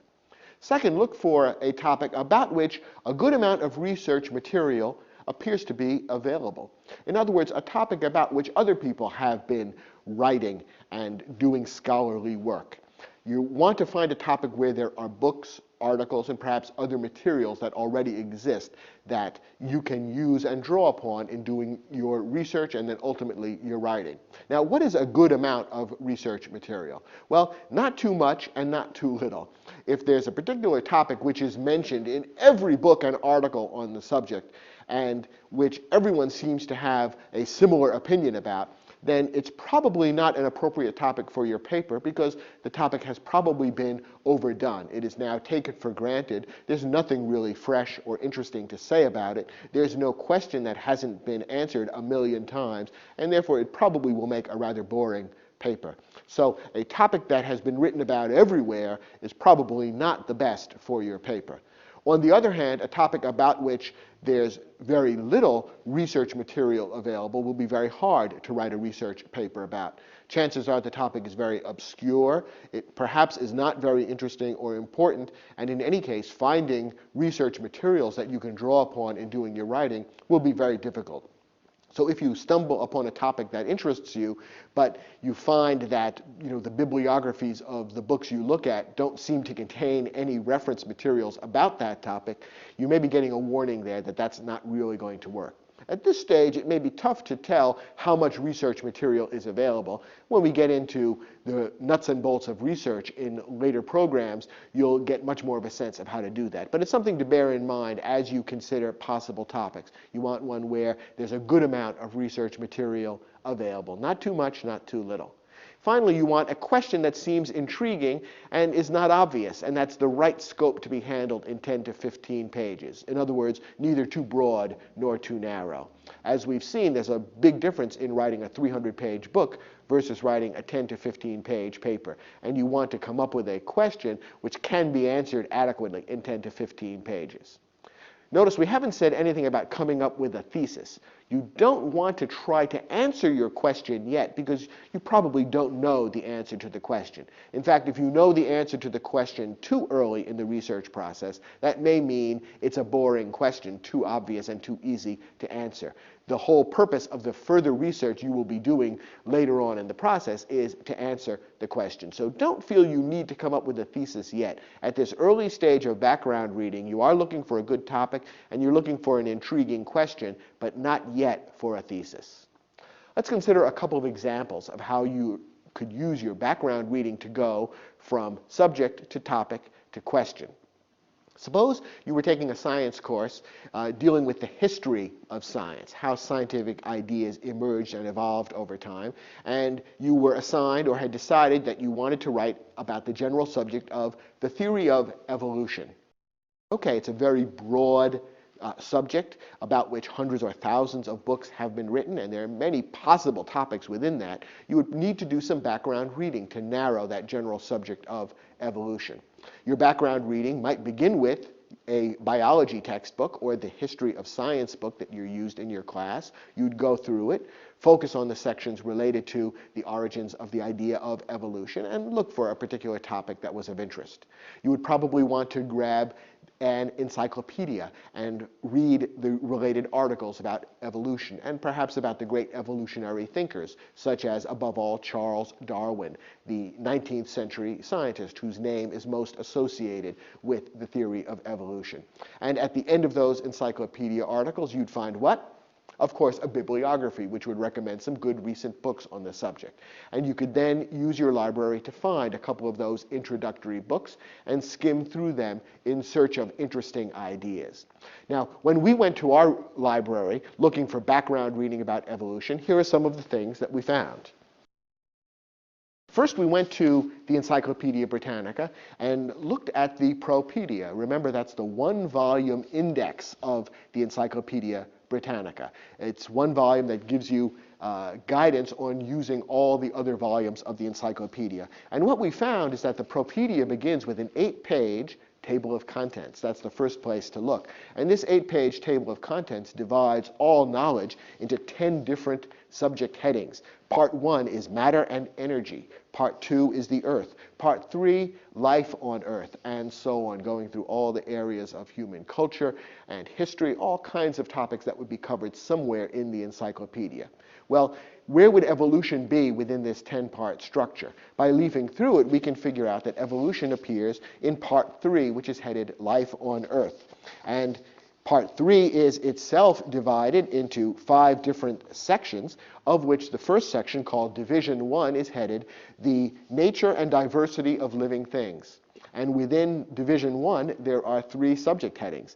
Second, look for a topic about which a good amount of research material appears to be available. In other words, a topic about which other people have been writing and doing scholarly work. You want to find a topic where there are books, articles, and perhaps other materials that already exist that you can use and draw upon in doing your research and then ultimately your writing. Now, what is a good amount of research material? Well, not too much and not too little. If there's a particular topic which is mentioned in every book and article on the subject, and which everyone seems to have a similar opinion about, then it's probably not an appropriate topic for your paper because the topic has probably been overdone. It is now taken for granted. There's nothing really fresh or interesting to say about it. There's no question that hasn't been answered a million times, and therefore it probably will make a rather boring paper. So a topic that has been written about everywhere is probably not the best for your paper. On the other hand, a topic about which there's very little research material available will be very hard to write a research paper about. Chances are the topic is very obscure, it perhaps is not very interesting or important, and in any case, finding research materials that you can draw upon in doing your writing will be very difficult. So if you stumble upon a topic that interests you, but you find that the bibliographies of the books you look at don't seem to contain any reference materials about that topic, you may be getting a warning there that that's not really going to work. At this stage, it may be tough to tell how much research material is available. When we get into the nuts and bolts of research in later programs, you'll get much more of a sense of how to do that. But it's something to bear in mind as you consider possible topics. You want one where there's a good amount of research material available. Not too much, not too little. Finally, you want a question that seems intriguing and is not obvious, and that's the right scope to be handled in 10 to 15 pages. In other words, neither too broad nor too narrow. As we've seen, there's a big difference in writing a 300-page book versus writing a 10 to 15-page paper. And you want to come up with a question which can be answered adequately in 10 to 15 pages. Notice we haven't said anything about coming up with a thesis. You don't want to try to answer your question yet because you probably don't know the answer to the question. In fact, if you know the answer to the question too early in the research process, that may mean it's a boring question, too obvious and too easy to answer. The whole purpose of the further research you will be doing later on in the process is to answer the question. So don't feel you need to come up with a thesis yet. At this early stage of background reading, you are looking for a good topic and you're looking for an intriguing question, but not yet for a thesis. Let's consider a couple of examples of how you could use your background reading to go from subject to topic to question. Suppose you were taking a science course dealing with the history of science, how scientific ideas emerged and evolved over time, and you were assigned or had decided that you wanted to write about the general subject of the theory of evolution. Okay, it's a very broad subject about which hundreds or thousands of books have been written, and there are many possible topics within that. You would need to do some background reading to narrow that general subject of evolution. Your background reading might begin with a biology textbook or the history of science book that you used in your class. You'd go through it. focus on the sections related to the origins of the idea of evolution and look for a particular topic that was of interest. You would probably want to grab an encyclopedia and read the related articles about evolution and perhaps about the great evolutionary thinkers, such as, above all, Charles Darwin, the 19th century scientist whose name is most associated with the theory of evolution. And at the end of those encyclopedia articles, you'd find what? Of course, a bibliography, which would recommend some good recent books on the subject. And you could then use your library to find a couple of those introductory books and skim through them in search of interesting ideas. Now, when we went to our library looking for background reading about evolution, here are some of the things that we found. First, we went to the Encyclopedia Britannica and looked at the Propoedia. Remember, that's the one-volume index of the Encyclopedia Britannica. It's one volume that gives you guidance on using all the other volumes of the encyclopedia. And what we found is that the Propoedia begins with an 8-page table of contents. That's the first place to look. And this 8-page table of contents divides all knowledge into 10 different subject headings. Part 1 is matter and energy. Part 2 is the earth. Part 3, life on earth, and so on, going through all the areas of human culture and history, all kinds of topics that would be covered somewhere in the encyclopedia. Well, where would evolution be within this 10-part structure? By leafing through it, we can figure out that evolution appears in Part 3, which is headed Life on Earth. And Part 3 is itself divided into 5 different sections, of which the first section, called Division 1, is headed The Nature and Diversity of Living Things. And within Division 1, there are 3 subject headings.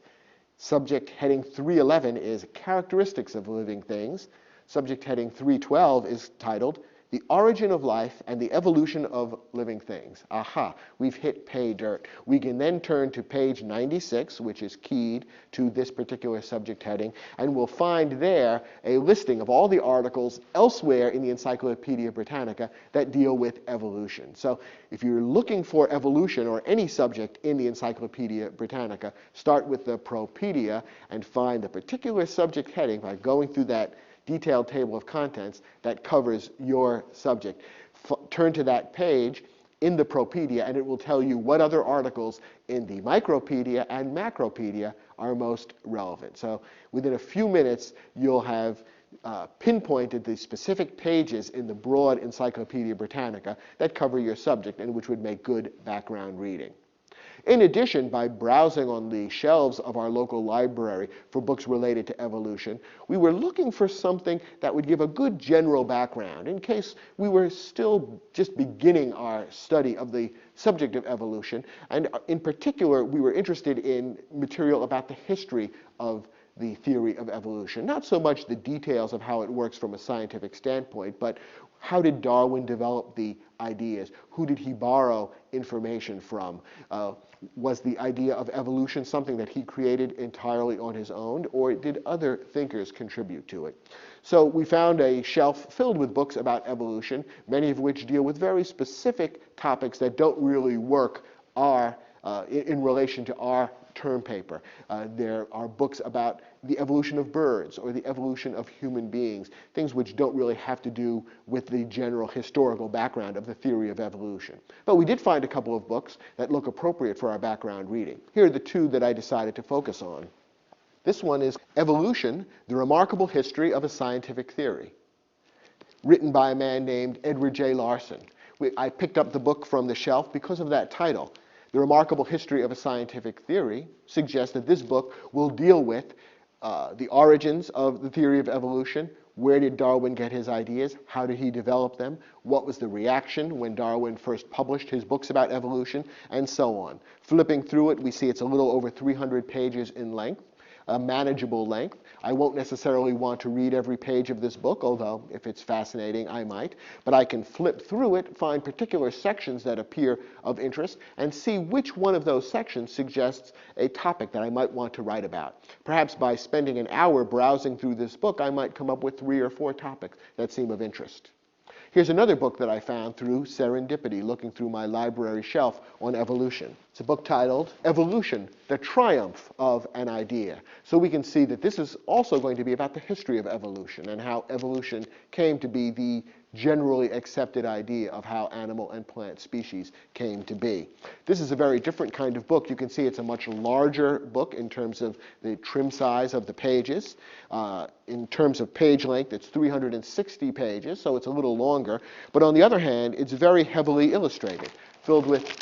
Subject heading 311 is Characteristics of Living Things. Subject heading 312 is titled The Origin of Life and the Evolution of Living Things. Aha, we've hit pay dirt. We can then turn to page 96, which is keyed to this particular subject heading, and we'll find there a listing of all the articles elsewhere in the Encyclopedia Britannica that deal with evolution. So if you're looking for evolution or any subject in the Encyclopedia Britannica, start with the Propoedia and find the particular subject heading by going through that detailed table of contents that covers your subject. Turn to that page in the Propoedia and it will tell you what other articles in the Micropedia and Macropedia are most relevant. So within a few minutes, you'll have pinpointed the specific pages in the broad Encyclopedia Britannica that cover your subject and which would make good background reading. In addition, by browsing on the shelves of our local library for books related to evolution, we were looking for something that would give a good general background in case we were still just beginning our study of the subject of evolution. And in particular, we were interested in material about the history of the theory of evolution. Not so much the details of how it works from a scientific standpoint, but how did Darwin develop the ideas? Who did he borrow information from? Was the idea of evolution something that he created entirely on his own, or did other thinkers contribute to it? So we found a shelf filled with books about evolution, many of which deal with very specific topics that don't really work in relation to our term paper. There are books about the evolution of birds or the evolution of human beings, things which don't really have to do with the general historical background of the theory of evolution. But we did find a couple of books that look appropriate for our background reading. Here are the 2 that I decided to focus on. This one is Evolution, The Remarkable History of a Scientific Theory, written by a man named Edward J. Larson. I picked up the book from the shelf because of that title. The Remarkable History of a Scientific Theory suggests that this book will deal with the origins of the theory of evolution. Where did Darwin get his ideas? How did he develop them? What was the reaction when Darwin first published his books about evolution? And so on. Flipping through it, we see it's a little over 300 pages in length, a manageable length. I won't necessarily want to read every page of this book, although if it's fascinating, I might. But I can flip through it, find particular sections that appear of interest, and see which one of those sections suggests a topic that I might want to write about. Perhaps by spending an hour browsing through this book, I might come up with 3 or 4 topics that seem of interest. Here's another book that I found through serendipity, looking through my library shelf on evolution. It's a book titled Evolution, the Triumph of an Idea. So we can see that this is also going to be about the history of evolution and how evolution came to be the generally accepted idea of how animal and plant species came to be. This is a very different kind of book. You can see it's a much larger book in terms of the trim size of the pages. In terms of page length, it's 360 pages, so it's a little longer. But on the other hand, it's very heavily illustrated, filled with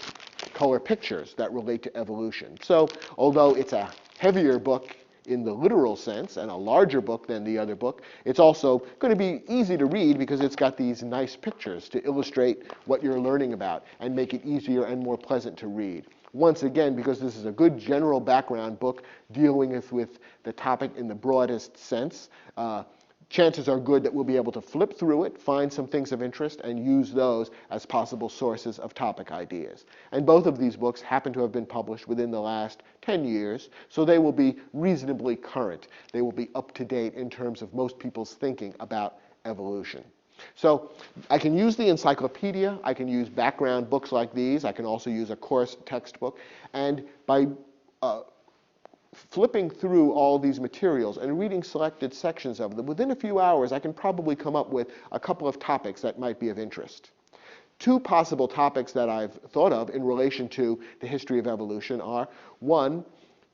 color pictures that relate to evolution. So although it's a heavier book in the literal sense and a larger book than the other book, it's also going to be easy to read because it's got these nice pictures to illustrate what you're learning about and make it easier and more pleasant to read. Once again, because this is a good general background book dealing with the topic in the broadest sense, chances are good that we'll be able to flip through it, find some things of interest, and use those as possible sources of topic ideas. And both of these books happen to have been published within the last 10 years, so they will be reasonably current. They will be up to date in terms of most people's thinking about evolution. So I can use the encyclopedia, I can use background books like these, I can also use a course textbook, and by flipping through all these materials and reading selected sections of them, within a few hours I can probably come up with a couple of topics that might be of interest. Two possible topics that I've thought of in relation to the history of evolution are, one,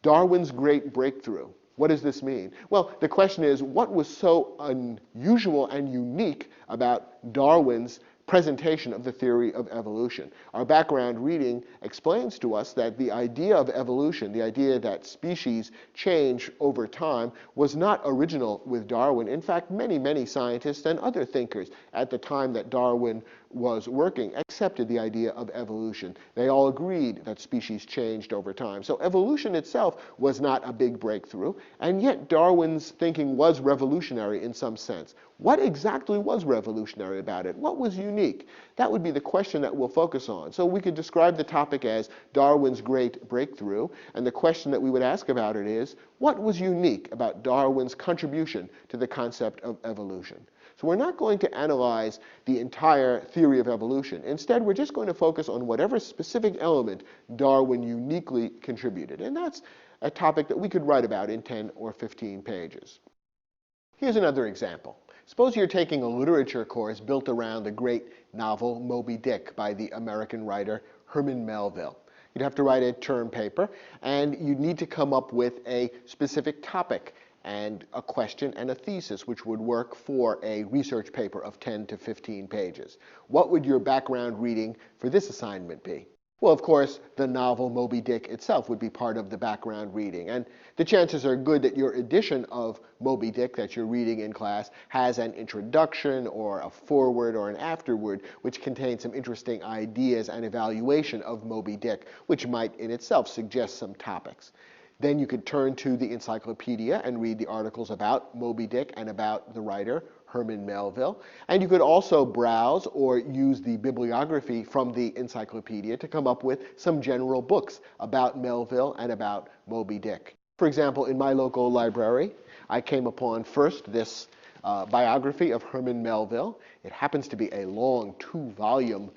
Darwin's great breakthrough. What does this mean? Well, the question is, what was so unusual and unique about Darwin's presentation of the theory of evolution? Our background reading explains to us that the idea of evolution, the idea that species change over time, was not original with Darwin. In fact, many scientists and other thinkers at the time that Darwin was working accepted the idea of evolution. They all agreed that species changed over time. So evolution itself was not a big breakthrough, and yet Darwin's thinking was revolutionary in some sense. What exactly was revolutionary about it? What was unique? That would be the question that we'll focus on. So we could describe the topic as Darwin's great breakthrough, and the question that we would ask about it is, what was unique about Darwin's contribution to the concept of evolution? So we're not going to analyze the entire theory of evolution. Instead, we're just going to focus on whatever specific element Darwin uniquely contributed. And that's a topic that we could write about in 10 or 15 pages. Here's another example. Suppose you're taking a literature course built around the great novel Moby Dick by the American writer Herman Melville. You'd have to write a term paper, and you'd need to come up with a specific topic and a question and a thesis, which would work for a research paper of 10 to 15 pages. What would your background reading for this assignment be? Well, of course, the novel Moby Dick itself would be part of the background reading. And the chances are good that your edition of Moby Dick that you're reading in class has an introduction or a foreword or an afterword which contains some interesting ideas and evaluation of Moby Dick, which might in itself suggest some topics. Then you could turn to the encyclopedia and read the articles about Moby Dick and about the writer, Herman Melville. And you could also browse or use the bibliography from the encyclopedia to come up with some general books about Melville and about Moby Dick. For example, in my local library, I came upon first this biography of Herman Melville. It happens to be a long 2-volume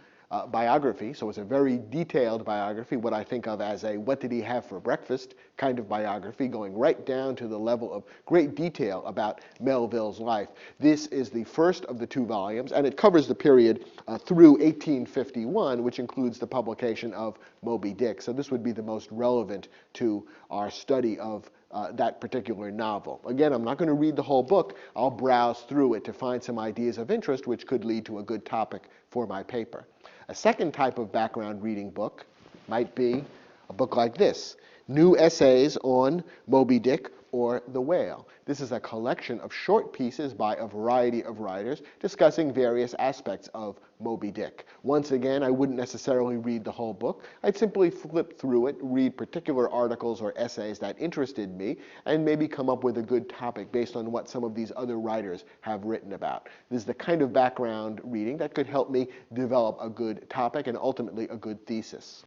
biography, so it's a very detailed biography, what I think of as a what did he have for breakfast kind of biography, going right down to the level of great detail about Melville's life. This is the first of the 2 volumes, and it covers the period through 1851, which includes the publication of Moby Dick. So this would be the most relevant to our study of that particular novel. Again, I'm not going to read the whole book. I'll browse through it to find some ideas of interest which could lead to a good topic for my paper. A second type of background reading book might be a book like this, New Essays on Moby Dick or the Whale. This is a collection of short pieces by a variety of writers discussing various aspects of Moby Dick. Once again, I wouldn't necessarily read the whole book. I'd simply flip through it, read particular articles or essays that interested me, and maybe come up with a good topic based on what some of these other writers have written about. This is the kind of background reading that could help me develop a good topic and ultimately a good thesis.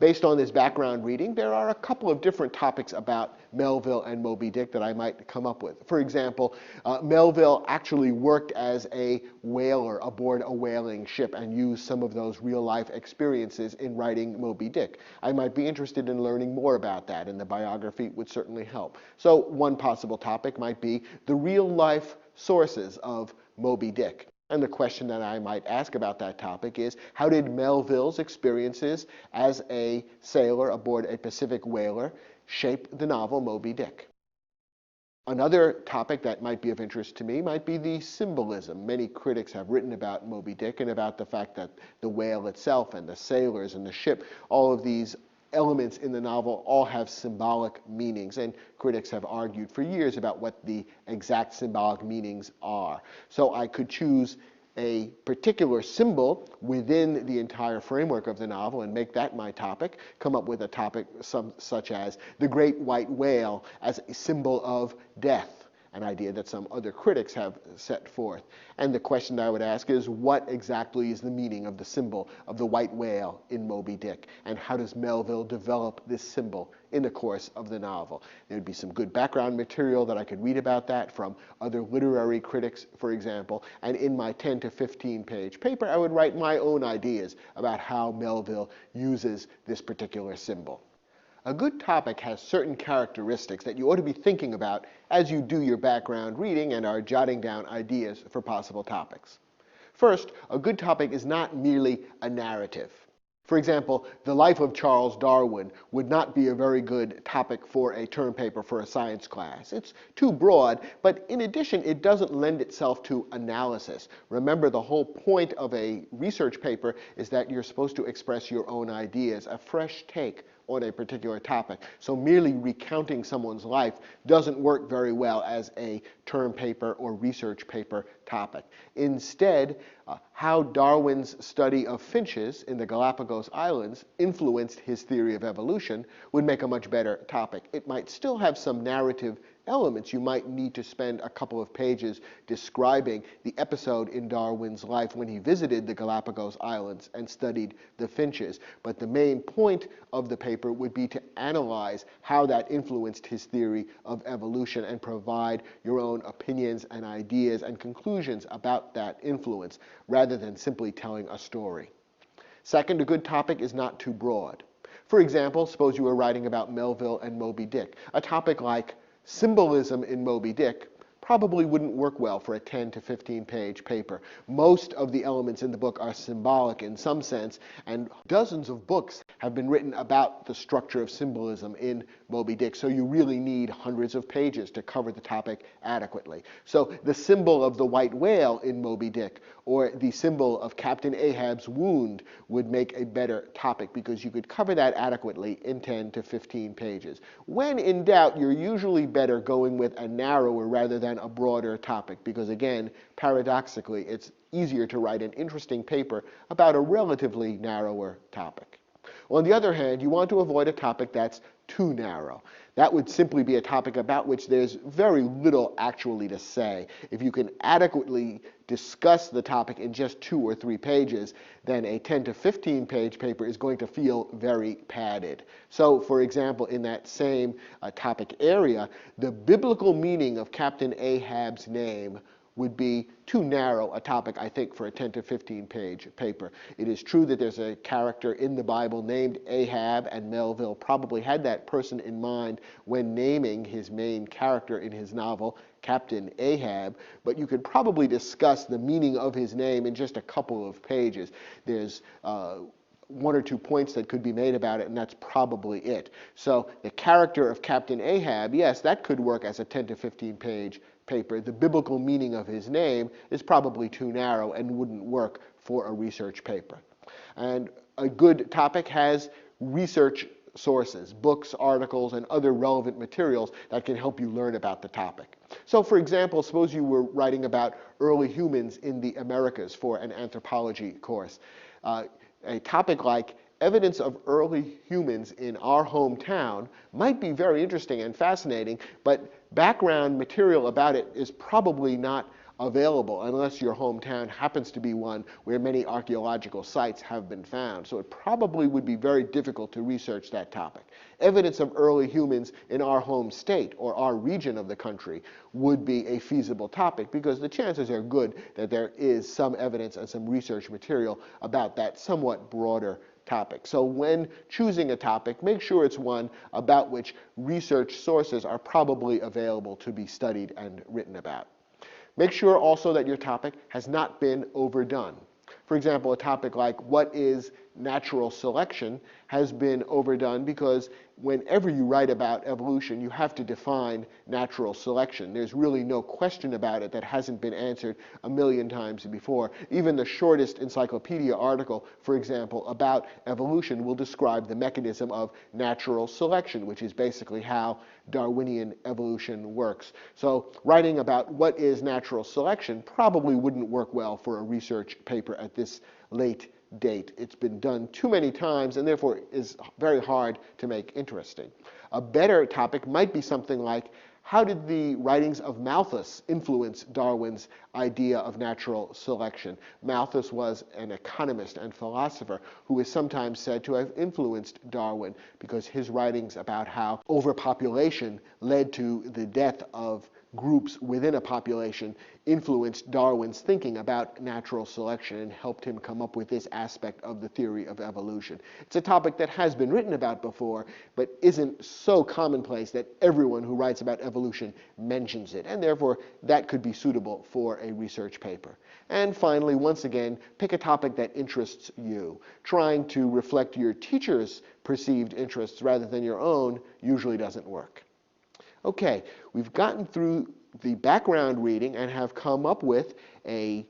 Based on this background reading, there are a couple of different topics about Melville and Moby Dick that I might come up with. For example, Melville actually worked as a whaler aboard a whaling ship and used some of those real-life experiences in writing Moby Dick. I might be interested in learning more about that, and the biography would certainly help. So one possible topic might be the real-life sources of Moby Dick. And the question that I might ask about that topic is, how did Melville's experiences as a sailor aboard a Pacific whaler shape the novel Moby Dick? Another topic that might be of interest to me might be the symbolism. Many critics have written about Moby Dick and about the fact that the whale itself and the sailors and the ship, all of these elements in the novel all have symbolic meanings, and critics have argued for years about what the exact symbolic meanings are. So I could choose a particular symbol within the entire framework of the novel and make that my topic, come up with a topic such as the great white whale as a symbol of death, an idea that some other critics have set forth. And the question I would ask is, what exactly is the meaning of the symbol of the white whale in Moby Dick? And how does Melville develop this symbol in the course of the novel? There would be some good background material that I could read about that from other literary critics, for example. And in my 10 to 15 page paper, I would write my own ideas about how Melville uses this particular symbol. A good topic has certain characteristics that you ought to be thinking about as you do your background reading and are jotting down ideas for possible topics. First, a good topic is not merely a narrative. For example, the life of Charles Darwin would not be a very good topic for a term paper for a science class. It's too broad, but in addition, it doesn't lend itself to analysis. Remember, the whole point of a research paper is that you're supposed to express your own ideas, a fresh take on a particular topic. So merely recounting someone's life doesn't work very well as a term paper or research paper topic. Instead, how Darwin's study of finches in the Galapagos Islands influenced his theory of evolution would make a much better topic. It might still have some narrative elements. You might need to spend a couple of pages describing the episode in Darwin's life when he visited the Galapagos Islands and studied the finches. But the main point of the paper would be to analyze how that influenced his theory of evolution and provide your own opinions and ideas and conclusions about that influence, rather than simply telling a story. Second, a good topic is not too broad. For example, suppose you were writing about Melville and Moby Dick. A topic like symbolism in Moby Dick probably wouldn't work well for a 10 to 15 page paper. Most of the elements in the book are symbolic in some sense, and dozens of books have been written about the structure of symbolism in Moby Dick, so you really need hundreds of pages to cover the topic adequately. So the symbol of the white whale in Moby Dick, or the symbol of Captain Ahab's wound, would make a better topic because you could cover that adequately in 10 to 15 pages. When in doubt, you're usually better going with a narrower rather than a broader topic, because again, paradoxically, it's easier to write an interesting paper about a relatively narrower topic. On the other hand, you want to avoid a topic that's too narrow. That would simply be a topic about which there's very little actually to say. If you can adequately discuss the topic in just 2 or 3 pages, then a 10 to 15 page paper is going to feel very padded. So, for example, in that same topic area, the biblical meaning of Captain Ahab's name would be too narrow a topic, I think, for a 10 to 15 page paper. It is true that there's a character in the Bible named Ahab, and Melville probably had that person in mind when naming his main character in his novel, Captain Ahab, but you could probably discuss the meaning of his name in just a couple of pages. There's 1 or 2 points that could be made about it, and that's probably it. So the character of Captain Ahab, yes, that could work as a 10 to 15 page paper. The biblical meaning of his name is probably too narrow and wouldn't work for a research paper. And a good topic has research sources, books, articles, and other relevant materials that can help you learn about the topic. So, for example, suppose you were writing about early humans in the Americas for an anthropology course. A topic like evidence of early humans in our hometown might be very interesting and fascinating, but background material about it is probably not available unless your hometown happens to be one where many archaeological sites have been found. So it probably would be very difficult to research that topic. Evidence of early humans in our home state or our region of the country would be a feasible topic because the chances are good that there is some evidence and some research material about that somewhat broader topic. So when choosing a topic, make sure it's one about which research sources are probably available to be studied and written about. Make sure also that your topic has not been overdone. For example, a topic like what is natural selection has been overdone because whenever you write about evolution, you have to define natural selection. There's really no question about it that hasn't been answered a million times before. Even the shortest encyclopedia article, for example, about evolution will describe the mechanism of natural selection, which is basically how Darwinian evolution works. So writing about what is natural selection probably wouldn't work well for a research paper at this late date. It's been done too many times and therefore is very hard to make interesting. A better topic might be something like, how did the writings of Malthus influence Darwin's idea of natural selection? Malthus was an economist and philosopher who is sometimes said to have influenced Darwin because his writings about how overpopulation led to the death of groups within a population influenced Darwin's thinking about natural selection and helped him come up with this aspect of the theory of evolution. It's a topic that has been written about before, but isn't so commonplace that everyone who writes about evolution mentions it, and therefore that could be suitable for a research paper. And finally, once again, pick a topic that interests you. Trying to reflect your teacher's perceived interests rather than your own usually doesn't work. Okay, we've gotten through the background reading and have come up with a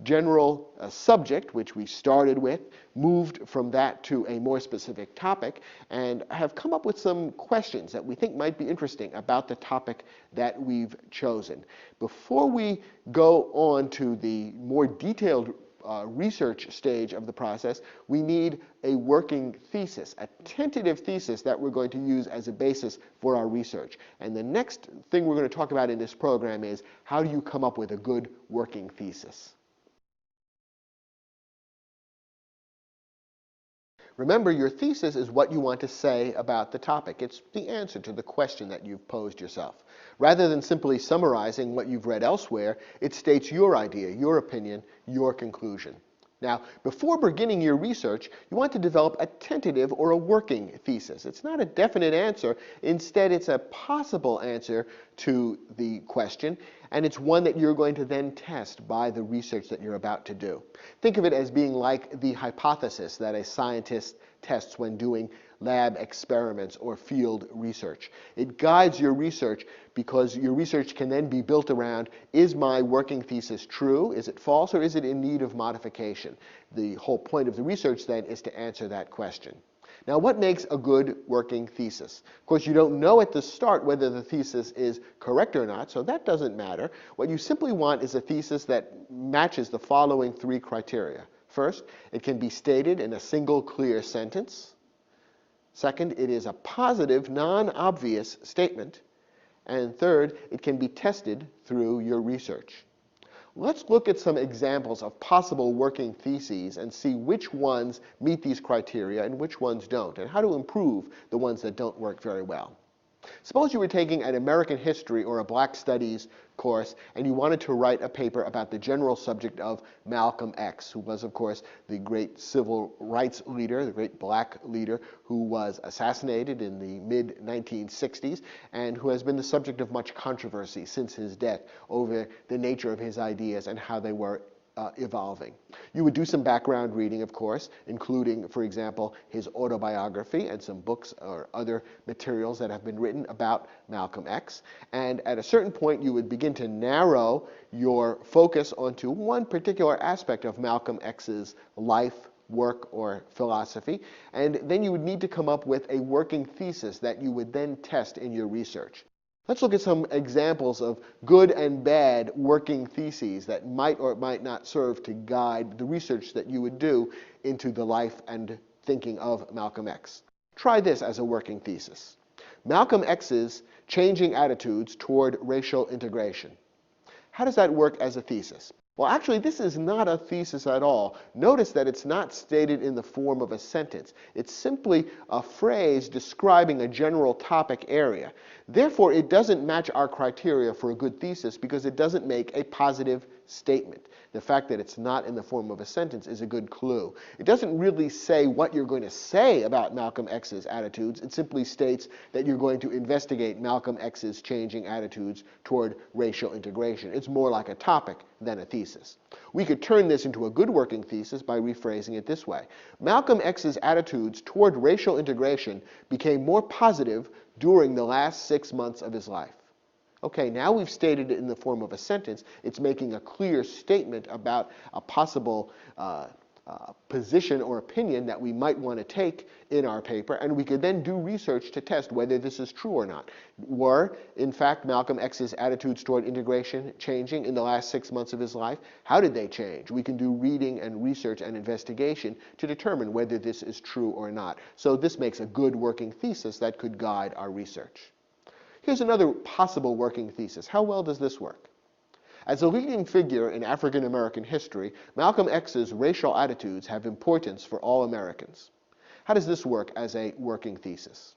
general subject, which we started with, moved from that to a more specific topic, and have come up with some questions that we think might be interesting about the topic that we've chosen. Before we go on to the more detailed research stage of the process, we need a working thesis, a tentative thesis that we're going to use as a basis for our research. And the next thing we're going to talk about in this program is how do you come up with a good working thesis. Remember, your thesis is what you want to say about the topic. It's the answer to the question that you've posed yourself. Rather than simply summarizing what you've read elsewhere, it states your idea, your opinion, your conclusion. Now, before beginning your research, you want to develop a tentative or a working thesis. It's not a definite answer. Instead, it's a possible answer to the question, and it's one that you're going to then test by the research that you're about to do. Think of it as being like the hypothesis that a scientist tests when doing lab experiments or field research. It guides your research because your research can then be built around, is my working thesis true, is it false, or is it in need of modification? The whole point of the research then is to answer that question. Now, what makes a good working thesis? Of course, you don't know at the start whether the thesis is correct or not, so that doesn't matter. What you simply want is a thesis that matches the following three criteria. First, it can be stated in a single clear sentence. Second, it is a positive, non-obvious statement. And third, it can be tested through your research. Let's look at some examples of possible working theses and see which ones meet these criteria and which ones don't, and how to improve the ones that don't work very well. Suppose you were taking an American history or a Black Studies course and you wanted to write a paper about the general subject of Malcolm X, who was, of course, the great civil rights leader, the great black leader who was assassinated in the mid-1960s and who has been the subject of much controversy since his death over the nature of his ideas and how they were evolving. You would do some background reading, of course, including, for example, his autobiography and some books or other materials that have been written about Malcolm X. And at a certain point, you would begin to narrow your focus onto one particular aspect of Malcolm X's life, work, or philosophy. And then you would need to come up with a working thesis that you would then test in your research. Let's look at some examples of good and bad working theses that might or might not serve to guide the research that you would do into the life and thinking of Malcolm X. Try this as a working thesis. Malcolm X's changing attitudes toward racial integration. How does that work as a thesis? Well, actually, this is not a thesis at all. Notice that it's not stated in the form of a sentence. It's simply a phrase describing a general topic area. Therefore, it doesn't match our criteria for a good thesis because it doesn't make a positive statement. The fact that it's not in the form of a sentence is a good clue. It doesn't really say what you're going to say about Malcolm X's attitudes. It simply states that you're going to investigate Malcolm X's changing attitudes toward racial integration. It's more like a topic than a thesis. We could turn this into a good working thesis by rephrasing it this way. Malcolm X's attitudes toward racial integration became more positive during the last 6 months of his life. Okay, now we've stated it in the form of a sentence. It's making a clear statement about a possible position or opinion that we might want to take in our paper, and we could then do research to test whether this is true or not. Were, in fact, Malcolm X's attitudes toward integration changing in the last 6 months of his life? How did they change? We can do reading and research and investigation to determine whether this is true or not. So this makes a good working thesis that could guide our research. Here's another possible working thesis. How well does this work? As a leading figure in African American history, Malcolm X's racial attitudes have importance for all Americans. How does this work as a working thesis?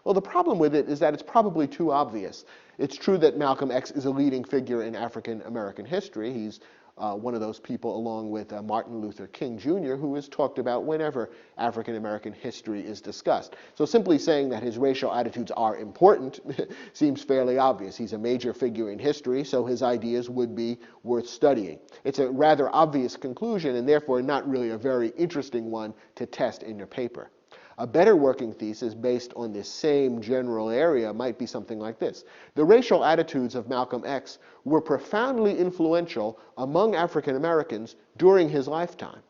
Well, the problem with it is that it's probably too obvious. It's true that Malcolm X is a leading figure in African American history. He's one of those people, along with Martin Luther King Jr., who is talked about whenever African American history is discussed. So simply saying that his racial attitudes are important seems fairly obvious. He's a major figure in history, so his ideas would be worth studying. It's a rather obvious conclusion, and therefore not really a very interesting one to test in your paper. A better working thesis based on this same general area might be something like this. The racial attitudes of Malcolm X were profoundly influential among African Americans during his lifetime.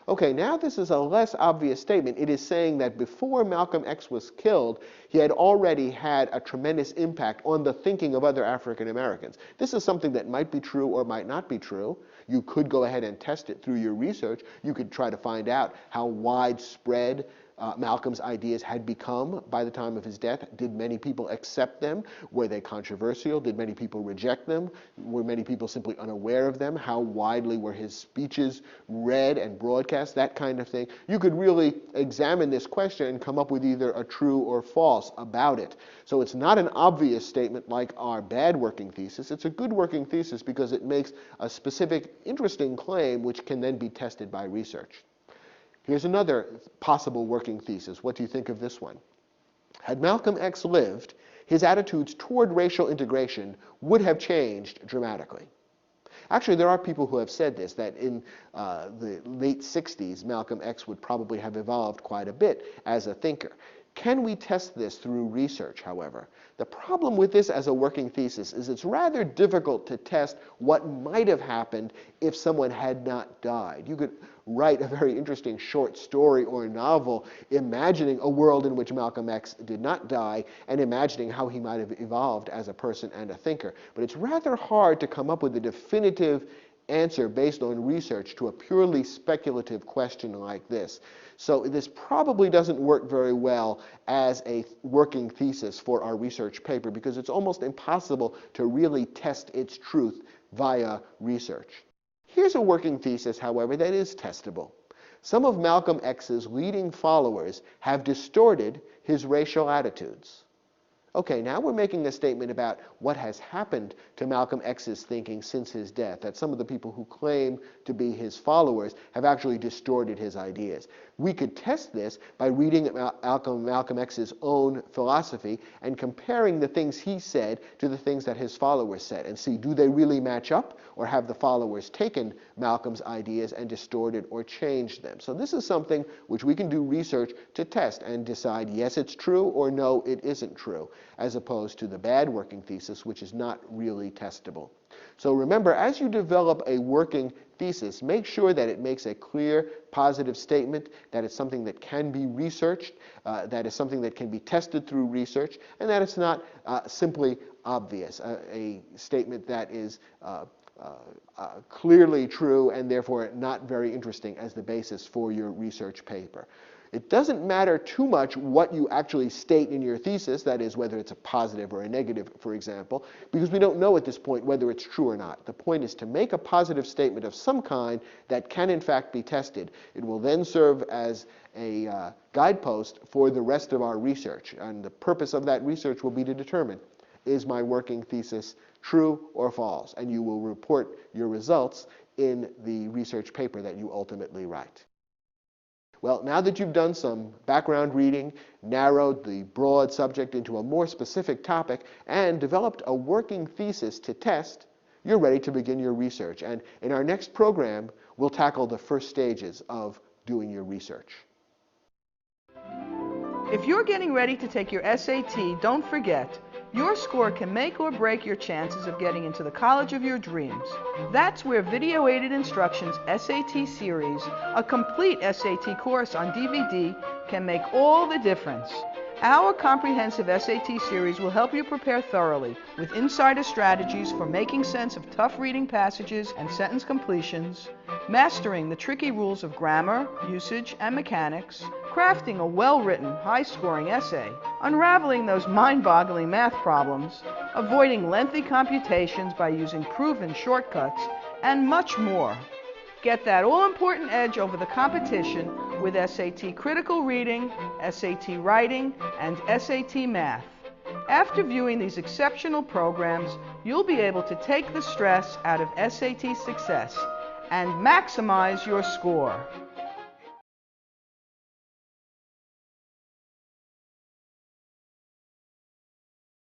Okay, now this is a less obvious statement. It is saying that before Malcolm X was killed, he had already had a tremendous impact on the thinking of other African Americans. This is something that might be true or might not be true. You could go ahead and test it through your research. You could try to find out how widespread Malcolm's ideas had become by the time of his death. Did many people accept them? Were they controversial? Did many people reject them? Were many people simply unaware of them? How widely were his speeches read and broadcast? That kind of thing. You could really examine this question and come up with either a true or false about it. So it's not an obvious statement like our bad working thesis. It's a good working thesis because it makes a specific, interesting claim which can then be tested by research. Here's another possible working thesis. What do you think of this one? Had Malcolm X lived, his attitudes toward racial integration would have changed dramatically. Actually, there are people who have said this, that in the late 60s, Malcolm X would probably have evolved quite a bit as a thinker. Can we test this through research, however? The problem with this as a working thesis is it's rather difficult to test what might have happened if someone had not died. You could write a very interesting short story or novel imagining a world in which Malcolm X did not die and imagining how he might have evolved as a person and a thinker. But it's rather hard to come up with a definitive answer based on research to a purely speculative question like this. So this probably doesn't work very well as a working thesis for our research paper because it's almost impossible to really test its truth via research. Here's a working thesis, however, that is testable. Some of Malcolm X's leading followers have distorted his racial attitudes. Okay, now we're making a statement about what has happened to Malcolm X's thinking since his death, that some of the people who claim to be his followers have actually distorted his ideas. We could test this by reading Malcolm X's own philosophy and comparing the things he said to the things that his followers said and see, do they really match up, or have the followers taken Malcolm's ideas and distorted or changed them? So this is something which we can do research to test and decide, yes, it's true, or no, it isn't true, as opposed to the bad working thesis, which is not really testable. So remember, as you develop a working thesis, make sure that it makes a clear, positive statement, that it's something that can be researched, that is something that can be tested through research, and that it's not simply obvious, a statement that is clearly true and therefore not very interesting as the basis for your research paper. It doesn't matter too much what you actually state in your thesis, that is, whether it's a positive or a negative, for example, because we don't know at this point whether it's true or not. The point is to make a positive statement of some kind that can in fact be tested. It will then serve as a guidepost for the rest of our research, and the purpose of that research will be to determine, is my working thesis true or false? And you will report your results in the research paper that you ultimately write. Well, now that you've done some background reading, narrowed the broad subject into a more specific topic, and developed a working thesis to test, you're ready to begin your research. And in our next program, we'll tackle the first stages of doing your research. If you're getting ready to take your SAT, don't forget, your score can make or break your chances of getting into the college of your dreams. That's where Video-Aided Instructions SAT Series, a complete SAT course on DVD, can make all the difference. Our comprehensive SAT series will help you prepare thoroughly with insider strategies for making sense of tough reading passages and sentence completions, mastering the tricky rules of grammar, usage, and mechanics, crafting a well-written, high-scoring essay, unraveling those mind-boggling math problems, avoiding lengthy computations by using proven shortcuts, and much more. Get that all-important edge over the competition with SAT Critical Reading, SAT Writing, and SAT Math. After viewing these exceptional programs, you'll be able to take the stress out of SAT success and maximize your score.